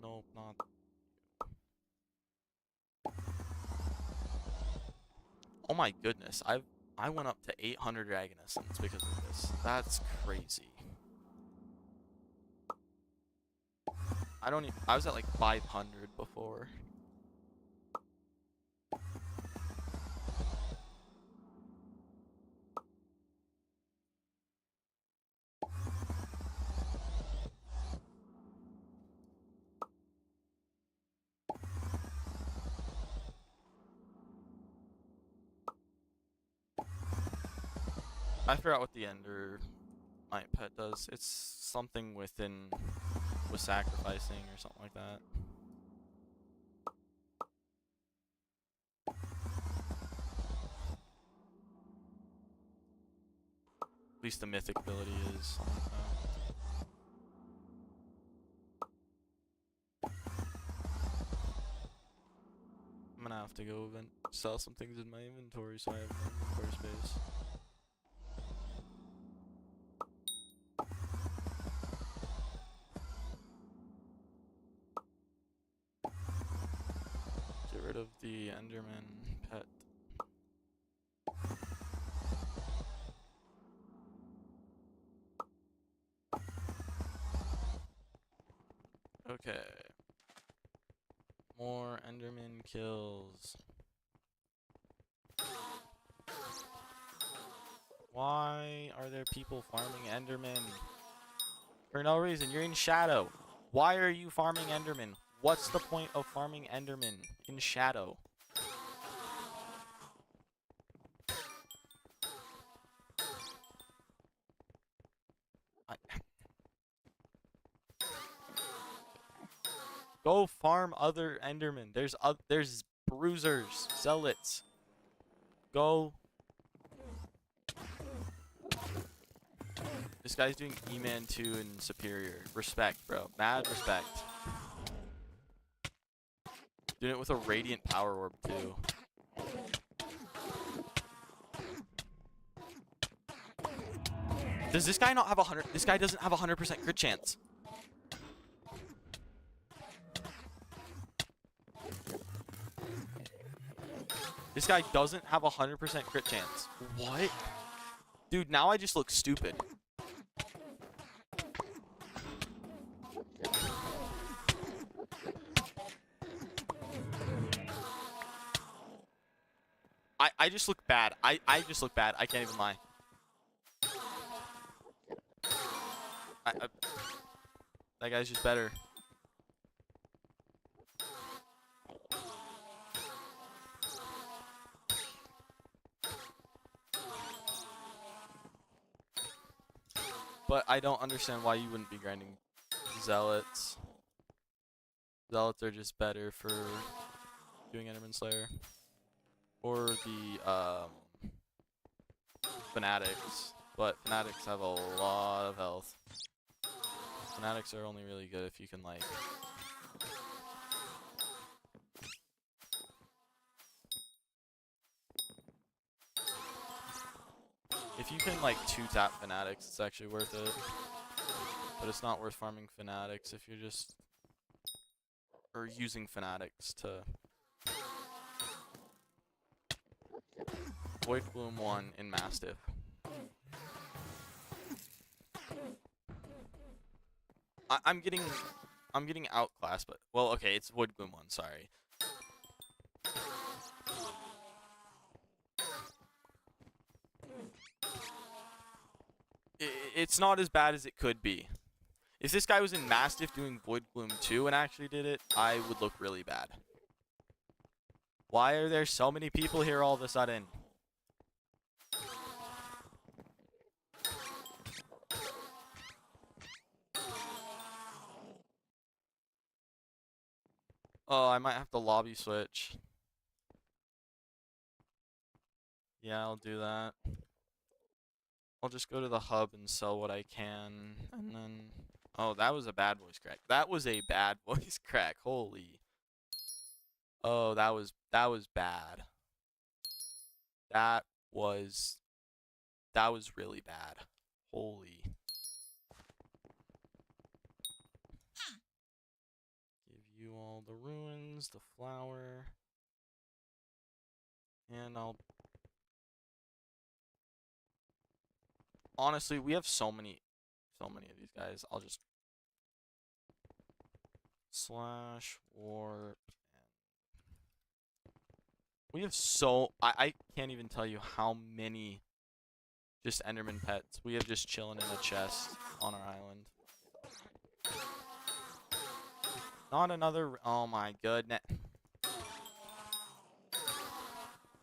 Nope, not... Oh my goodness, I went up to 800 Dragon Essence because of this. That's crazy. I was at like 500 before. I forgot what the Ender Night Pet does. It's something with sacrificing or something like that. At least the mythic ability is something like that. I'm gonna have to go sell some things in my inventory so I have more inventory space. Get rid of the Enderman pet. Okay. More Enderman kills. Why are there people farming Enderman? For no reason. You're in Shadow. Why are you farming Enderman? What's the point of farming Enderman in Shadow? Go farm other Endermen. There's bruisers, zealots. Go. This guy's doing Eman 2 and Superior. Respect, bro. Mad respect. Doing it with a Radiant Power Orb, too. Does this guy not have 100? This guy doesn't have 100% crit chance. This guy doesn't have 100% crit chance. What? Dude, now I just look stupid. I just look bad. I just look bad. I can't even lie. That guy's just better. But I don't understand why you wouldn't be grinding Zealots. Zealots are just better for doing Enderman Slayer. Or the Fanatics. But Fanatics have a lot of health. Fanatics are only really good if you can, like... If you can, like, 2-tap Fanatics, it's actually worth it. But it's not worth farming Fanatics if you're just... Or using Fanatics to... Void Bloom 1 in Mastiff. I'm getting outclassed, but... Well, okay, it's Void Bloom 1, sorry. It's not as bad as it could be. If this guy was in Mastiff doing Void Bloom 2 and actually did it, I would look really bad. Why are there so many people here all of a sudden? Oh, I might have to lobby switch. Yeah, I'll do that. I'll just go to the hub and sell what I can, and then... Oh, that was a bad voice crack. That was a bad voice crack. Holy. Oh, that was bad. That was really bad. Holy. Give you all the ruins, the flower. And I'll... Honestly, we have so many of these guys. I'll just... Slash warp. We have so... I can't even tell you how many just Enderman pets we have just chilling in a chest on our island. Not another... Oh my goodness.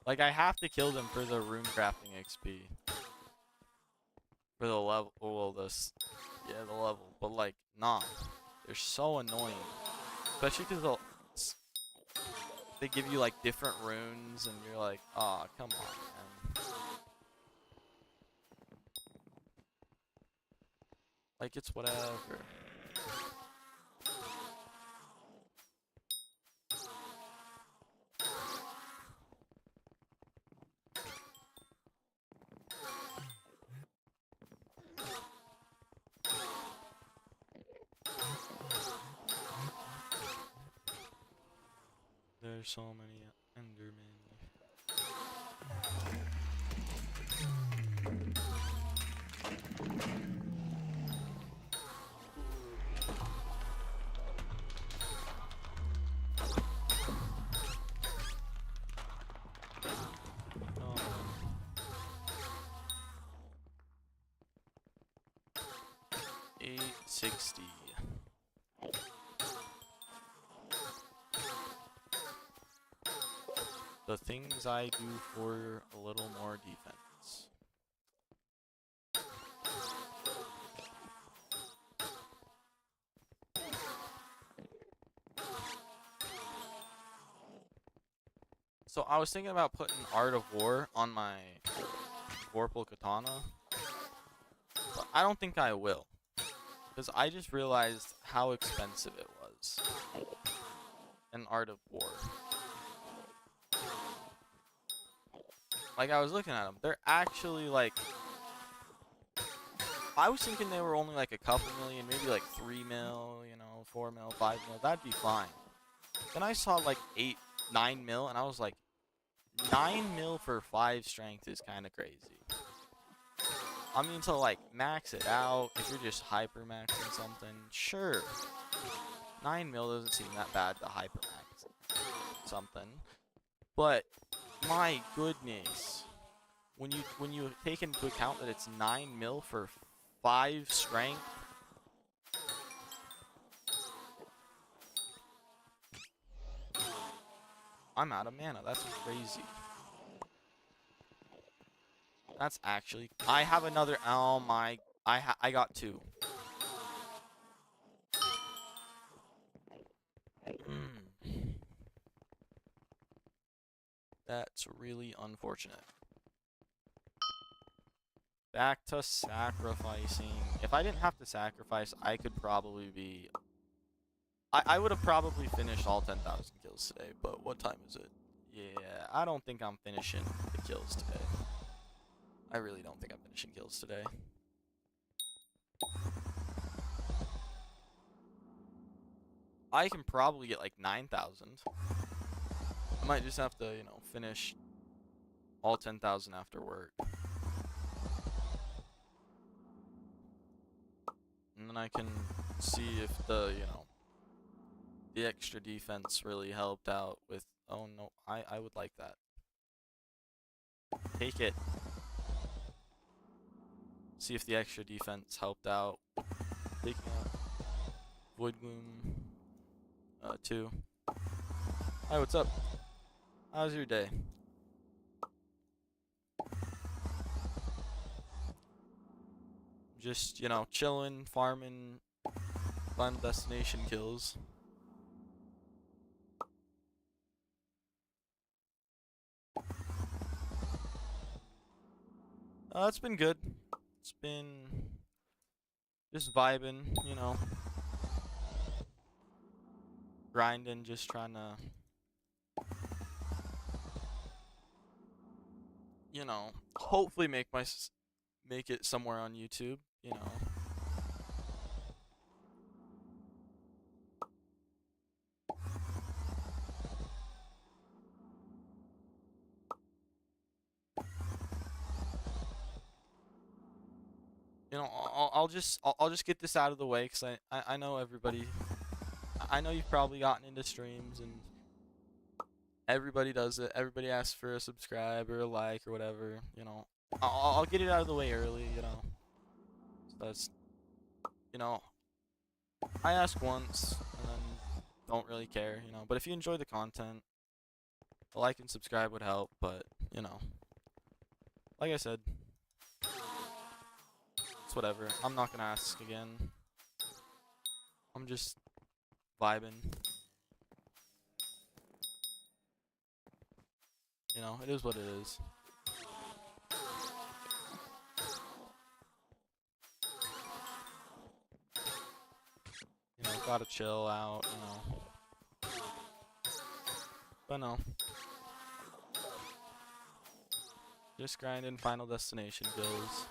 Like, I have to kill them for the rune crafting XP. For the level... Well, this... Yeah, the level. But, like, nah. They're so annoying. Especially because they give you, like, different runes, and you're like, aw, come on, man. Like, it's whatever. There's so many Endermen. Oh. 860. The things I do for a little more defense. So I was thinking about putting Art of War on my Vorpal Katana, but I don't think I will, because I just realized how expensive it was. An Art of War. Like, I was looking at them. They're actually, like... I was thinking they were only, like, a couple million. Maybe, like, 3 mil, you know, 4 mil, 5 mil. That'd be fine. Then I saw, like, 8, 9 mil, and I was like, 9 mil for 5 strength is kind of crazy. I mean, to, like, max it out, if you're just hyper-maxing something, sure. 9 mil doesn't seem that bad to hyper-max something. But... my goodness, when you take into account that it's 9 mil for 5 strength, I'm out of mana. That's crazy. That's actually... I have another... Oh my I got 2. That's really unfortunate. Back to sacrificing. If I didn't have to sacrifice, I could probably be... I would have probably finished all 10,000 kills today, but what time is it? Yeah, I don't think I'm finishing the kills today. I really don't think I'm finishing kills today. I can probably get like 9,000. I might just have to, you know, finish all 10,000 after work. And then I can see if the, you know, the extra defense really helped out with... Oh no, I would like that. Take it. See if the extra defense helped out. Taking out Void Gloom 2. Hi, what's up? How's your day? Just, you know, chilling, farming, fun destination kills. It's been good. It's been just vibing, you know. Grinding, just trying to, you know, hopefully make it somewhere on YouTube, you know. You know, I'll just get this out of the way, because I know everybody. I know you've probably gotten into streams and everybody does it. Everybody asks for a subscribe or a like or whatever. You know, I'll get it out of the way early. You know, so that's, you know, I ask once and then don't really care. You know, but if you enjoy the content, a like and subscribe would help. But you know, like I said, it's whatever. I'm not gonna ask again. I'm just vibing. You know, it is what it is. You know, gotta chill out, you know. But no. Just grinding Final Destination kills.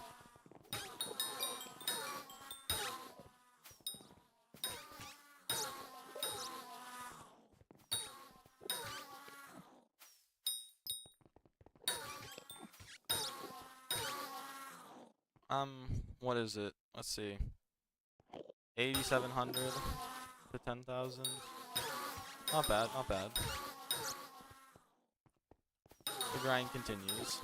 What is it? Let's see. 8,700 to 10,000. Not bad, not bad. The grind continues.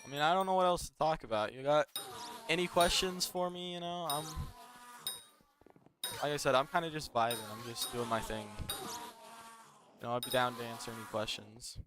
I mean, I don't know what else to talk about. You got any questions for me? You know, like I said, I'm kind of just vibing. I'm just doing my thing. You know, I'd be down to answer any questions.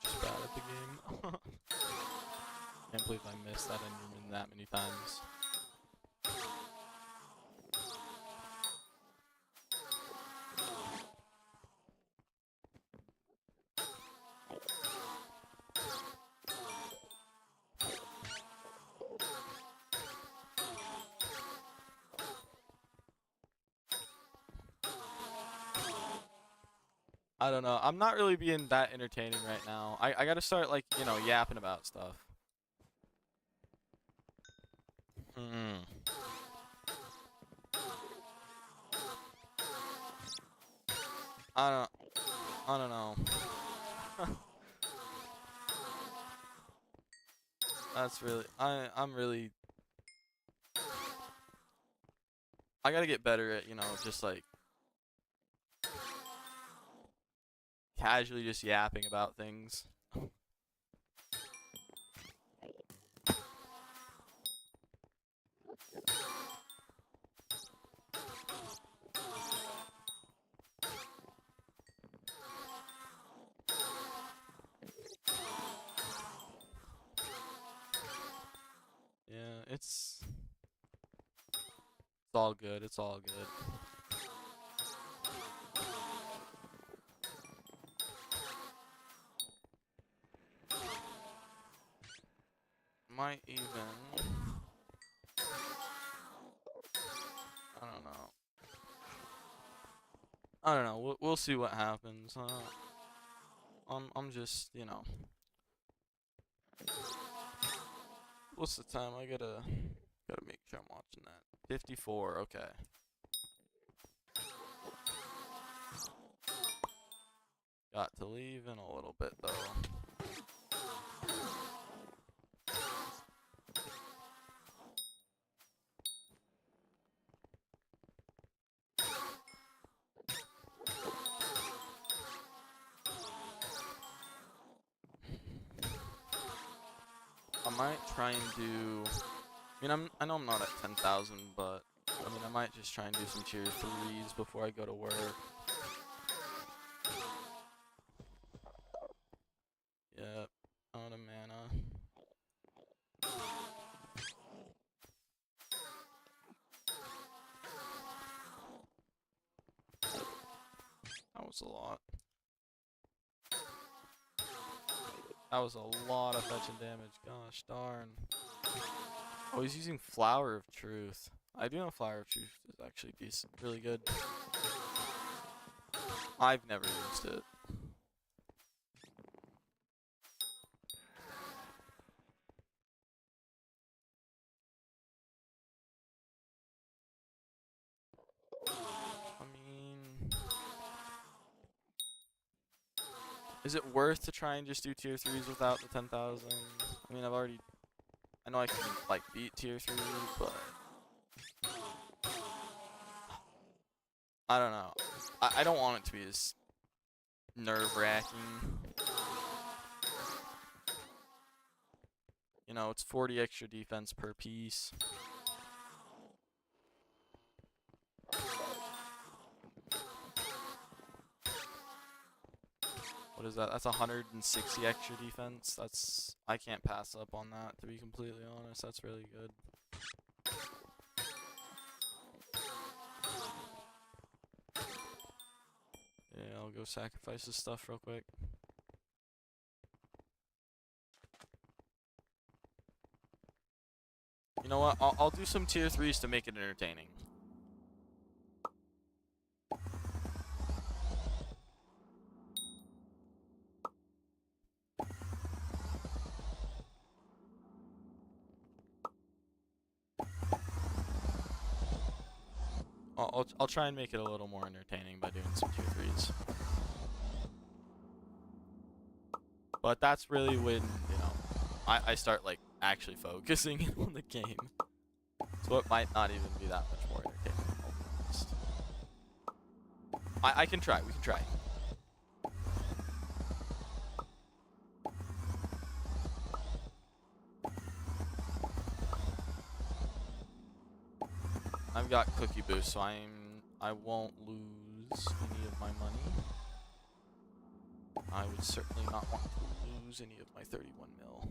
Just bad at the game. Can't believe I missed that enderman that many times. I don't know. I'm not really being that entertaining right now. I gotta start, like, you know, yapping about stuff. Hmm. I don't. I don't know. That's really. I'm really. I gotta get better at, you know, just like casually just yapping about things. Yeah, it's all good. It's all good. Might even. I don't know. I don't know. We'll see what happens. I'm just, you know. What's the time? I gotta make sure I'm watching that. 54. Okay. Got to leave in a little bit though. I might try and do. I mean, I know I'm not at 10,000, but I mean, I might just try and do some tier 3s before I go to work. Yep. Out of mana. That was a lot. That was a lot of fetching damage. Gosh darn. Oh, he's using Flower of Truth. I do know Flower of Truth is actually decent, really good. I've never used it. I mean, is it worth to try and just do tier 3s without the 10,000? I mean, I know I can, like, beat tier 3, but I don't know. I don't want it to be as nerve-wracking. You know, it's 40 extra defense per piece. What is that? That's 160 extra defense. I can't pass up on that, to be completely honest. That's really good. Yeah, I'll go sacrifice this stuff real quick. You know what? I'll do some tier 3s to make it entertaining. I'll try and make it a little more entertaining by doing some tier 3s. But that's really when, you know, I start, like, actually focusing on the game. So it might not even be that much more entertaining, I'll be honest. I can try. We can try. I've got cookie boost, so I won't lose any of my money. I would certainly not want to lose any of my 31 mil.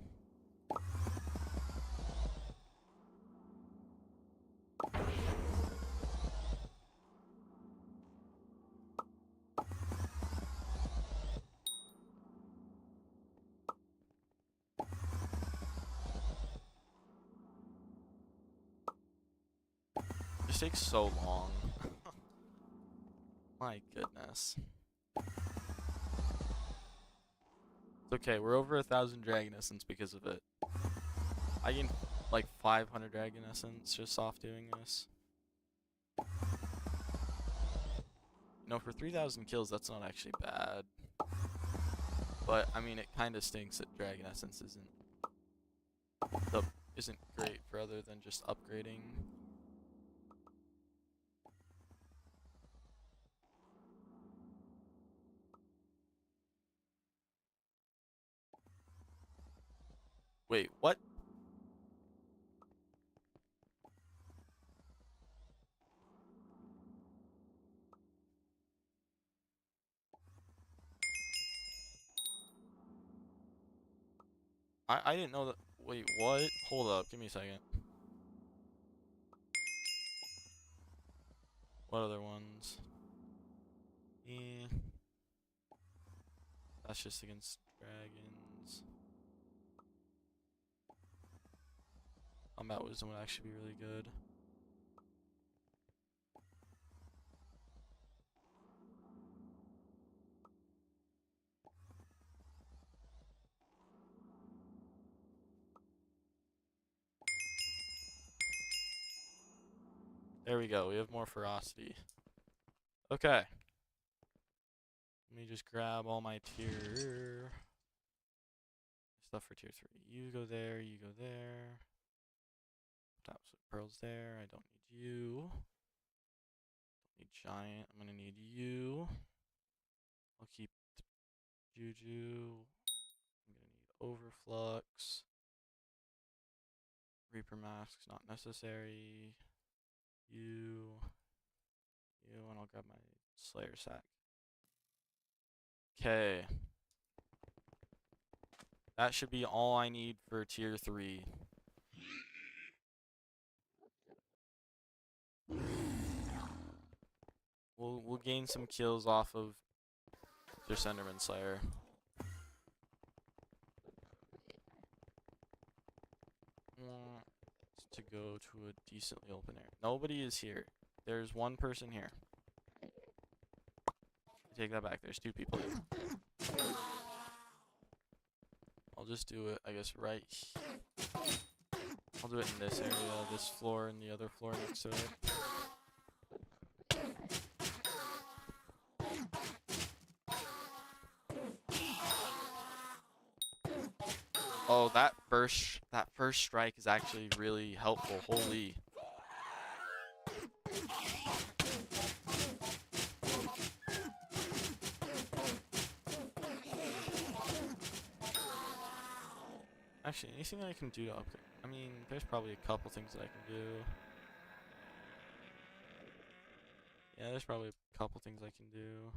This takes so long. My goodness. okay. We're over 1,000 Dragon Essence because of it. I gained like 500 Dragon Essence just off doing this. No, for 3,000 kills, that's not actually bad. But I mean, it kind of stinks that Dragon Essence isn't great for other than just upgrading. Wait, what? I didn't know that. Wait, what? Hold up, give me a second. What other ones? Eh. That's just against dragons. Combat Wisdom would actually be really good. There we go, we have more ferocity. Okay. Let me just grab all my tier stuff for tier 3. You go there, you go there. Tops with pearls there. I don't need you. Don't need giant. I'm gonna need you. I'll keep Juju. I'm gonna need Overflux. Reaper masks not necessary. You, and I'll grab my Slayer sack. Okay. That should be all I need for tier 3. We'll gain some kills off of their Enderman Slayer. To go to a decently open area. Nobody is here. There's one person here. I take that back. There's 2 people here. I'll just do it, I guess, right here. I'll do it in this area, this floor, and the other floor next to it. Oh, that first strike is actually really helpful. Holy. Actually, anything I can do to upgrade? I mean, there's probably a couple things that I can do. Yeah, there's probably a couple things I can do.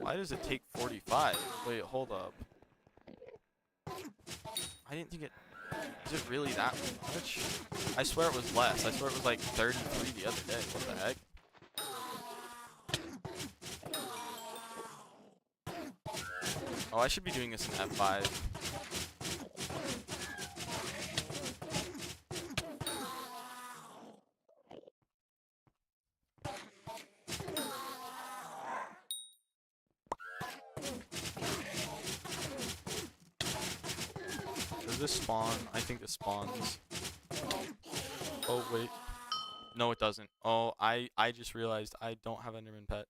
Why does it take 45? Wait, hold up. I didn't think it... Is it really that much? I swear it was less. I swear it was like 33 the other day. What the heck? Oh, I should be doing this in F5. Does this spawn? I think it spawns. Oh, wait. No, it doesn't. Oh, I just realized I don't have Enderman Pet.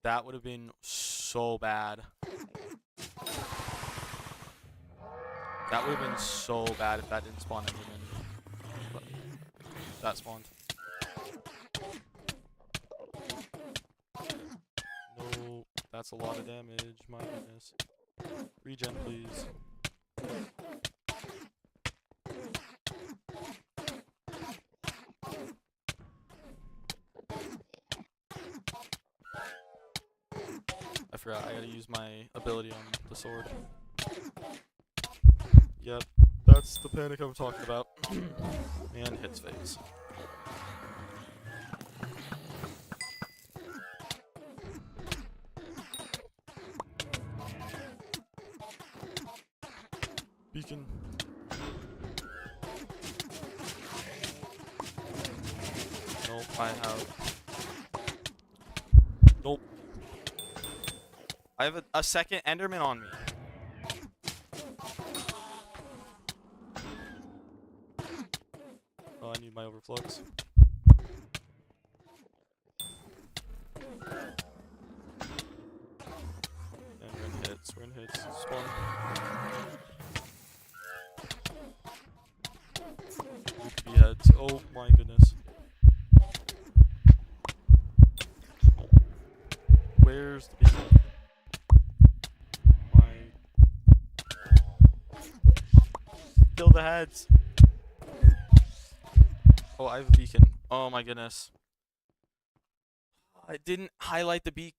That would have been so bad. That would have been so bad if that didn't spawn Enderman. But that spawned. No, that's a lot of damage. My goodness. Regen, please. I forgot, I gotta use my ability on the sword. Yep, that's the panic I'm talking about. And hits phase. Beacon. Nope, I have... I have a second Enderman on me. Oh, I need my overflux. And we're in hits. We're in hits. Spawn. Heads. Oh my goodness. Where's the beacon? Kill the heads. Oh, I have a beacon. Oh my goodness. I didn't highlight the beacon.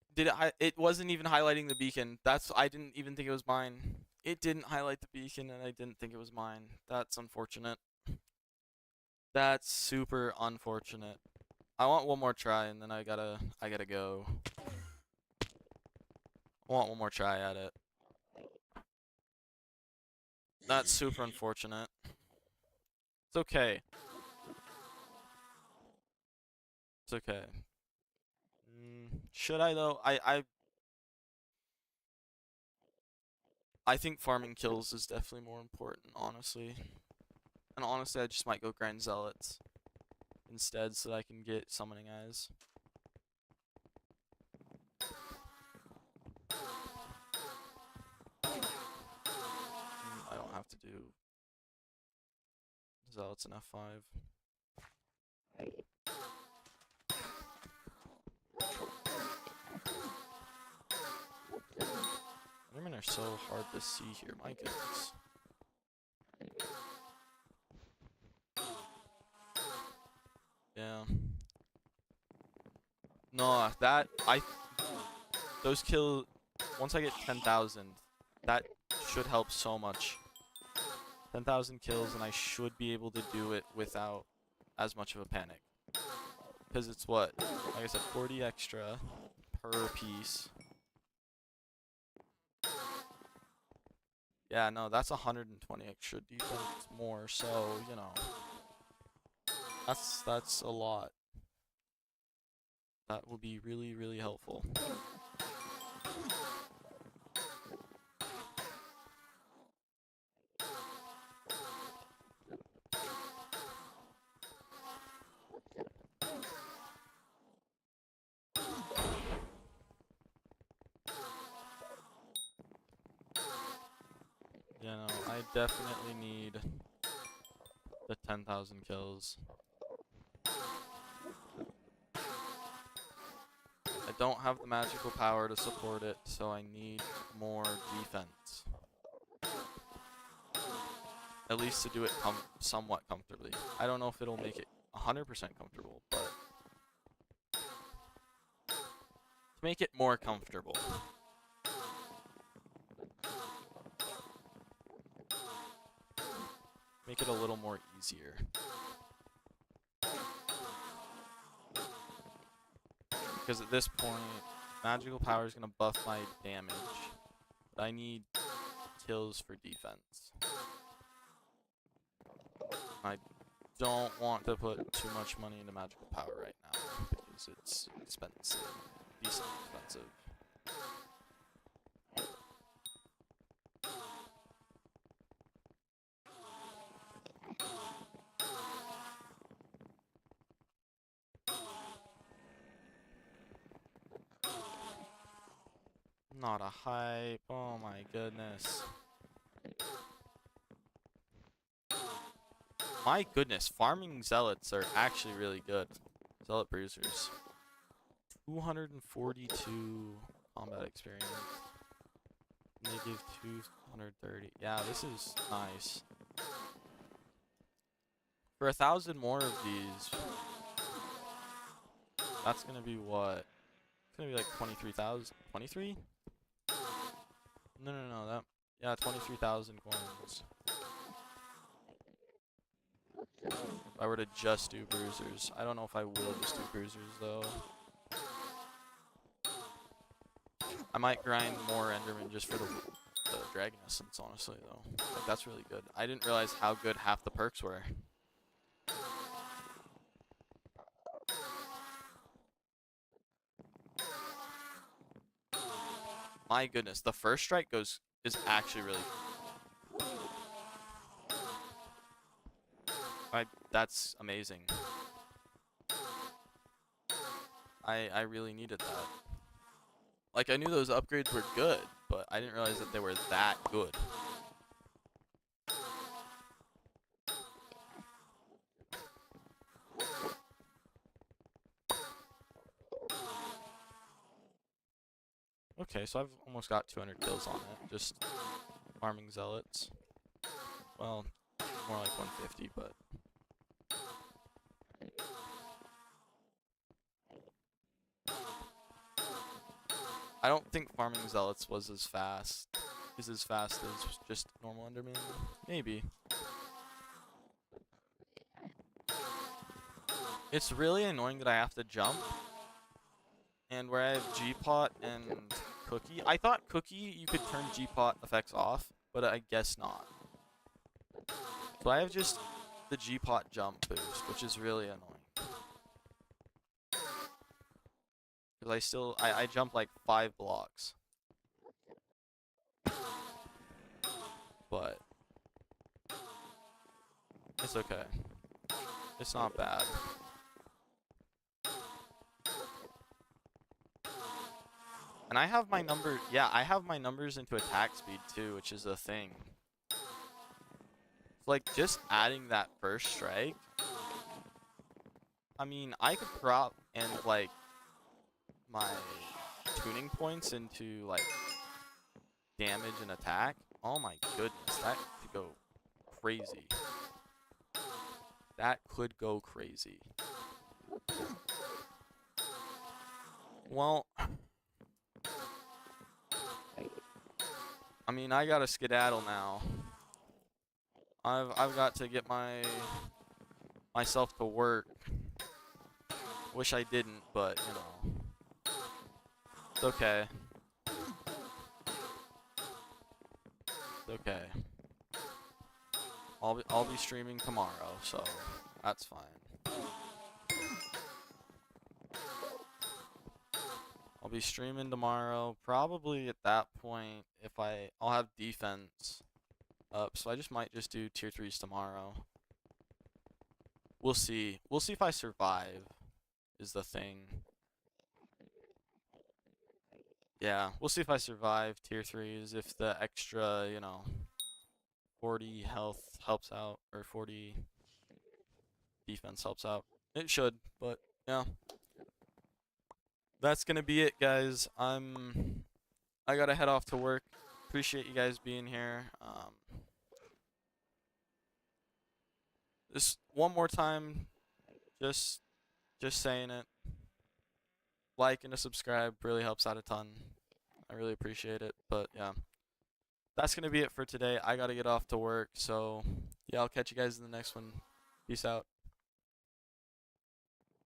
It wasn't even highlighting the beacon. I didn't even think it was mine. It didn't highlight the beacon, and I didn't think it was mine. That's unfortunate. That's super unfortunate. I want one more try, and then I gotta go. I want one more try at it. That's super unfortunate. It's okay. It's okay. Should I though? I think farming kills is definitely more important, honestly. And honestly, I just might go grind zealots instead so that I can get summoning eyes. I don't have to do zealots in F5. Endermen are so hard to see here, my goodness. Yeah. No, those kill, once I get 10,000, that should help so much. 10,000 kills, and I should be able to do it without as much of a panic. Because it's what? Like I said, 40 extra per piece. Yeah, no, that's 120 extra defense more, so, you know. That's a lot. That will be really, really helpful. Yeah, no, I definitely need the 10,000 kills. I don't have the magical power to support it, so I need more defense. At least to do it somewhat comfortably. I don't know if it'll make it 100% comfortable, but to make it more comfortable. Make it a little more easier. Because at this point, magical power is going to buff my damage. But I need kills for defense. I don't want to put too much money into magical power right now because it's expensive. Decently expensive. Not a hype. Oh my goodness. My goodness, farming zealots are actually really good. Zealot bruisers. 242 combat experience. And they give 230. Yeah, this is nice. For 1,000 more of these, that's gonna be what? It's gonna be like 23,000. 23? No. Yeah, 23,000 coins. If I were to just do bruisers. I don't know if I will just do bruisers though. I might grind more Enderman just for the Dragon Essence, honestly though. Like, that's really good. I didn't realize how good half the perks were. My goodness, the first strike is actually really. That's amazing. I really needed that. Like, I knew those upgrades were good, but I didn't realize that they were that good. Okay, so I've almost got 200 kills on it, just farming zealots. Well, more like 150, but... I don't think farming zealots was as fast as just normal Enderman. Maybe. It's really annoying that I have to jump. And where I have G-Pot and Cookie. I thought Cookie you could turn G-Pot effects off, but I guess not. So I have just the G-Pot jump boost, which is really annoying. Because I jump like 5 blocks. But it's okay. It's not bad. And I have my number, yeah, I have my numbers into attack speed too, which is a thing. Like, just adding that first strike. I mean, I could prop and, like, my tuning points into, like, damage and attack. Oh my goodness, that could go crazy. That could go crazy. Well, I mean, I gotta skedaddle now. I've got to get myself to work. Wish I didn't, but you know, it's okay. It's okay. I'll be streaming tomorrow, so that's fine. I'll be streaming tomorrow. Probably at that point, if I'll have defense up, so I might just do tier 3s tomorrow. We'll see. We'll see if I survive, is the thing. Yeah, we'll see if I survive tier 3s, if the extra, you know, 40 health helps out, or 40 defense helps out. It should, but yeah. That's gonna be it, guys. I gotta head off to work. Appreciate you guys being here. Just one more time, just saying it. Like and a subscribe really helps out a ton. I really appreciate it. But yeah, that's gonna be it for today. I gotta get off to work, so yeah, I'll catch you guys in the next one. Peace out.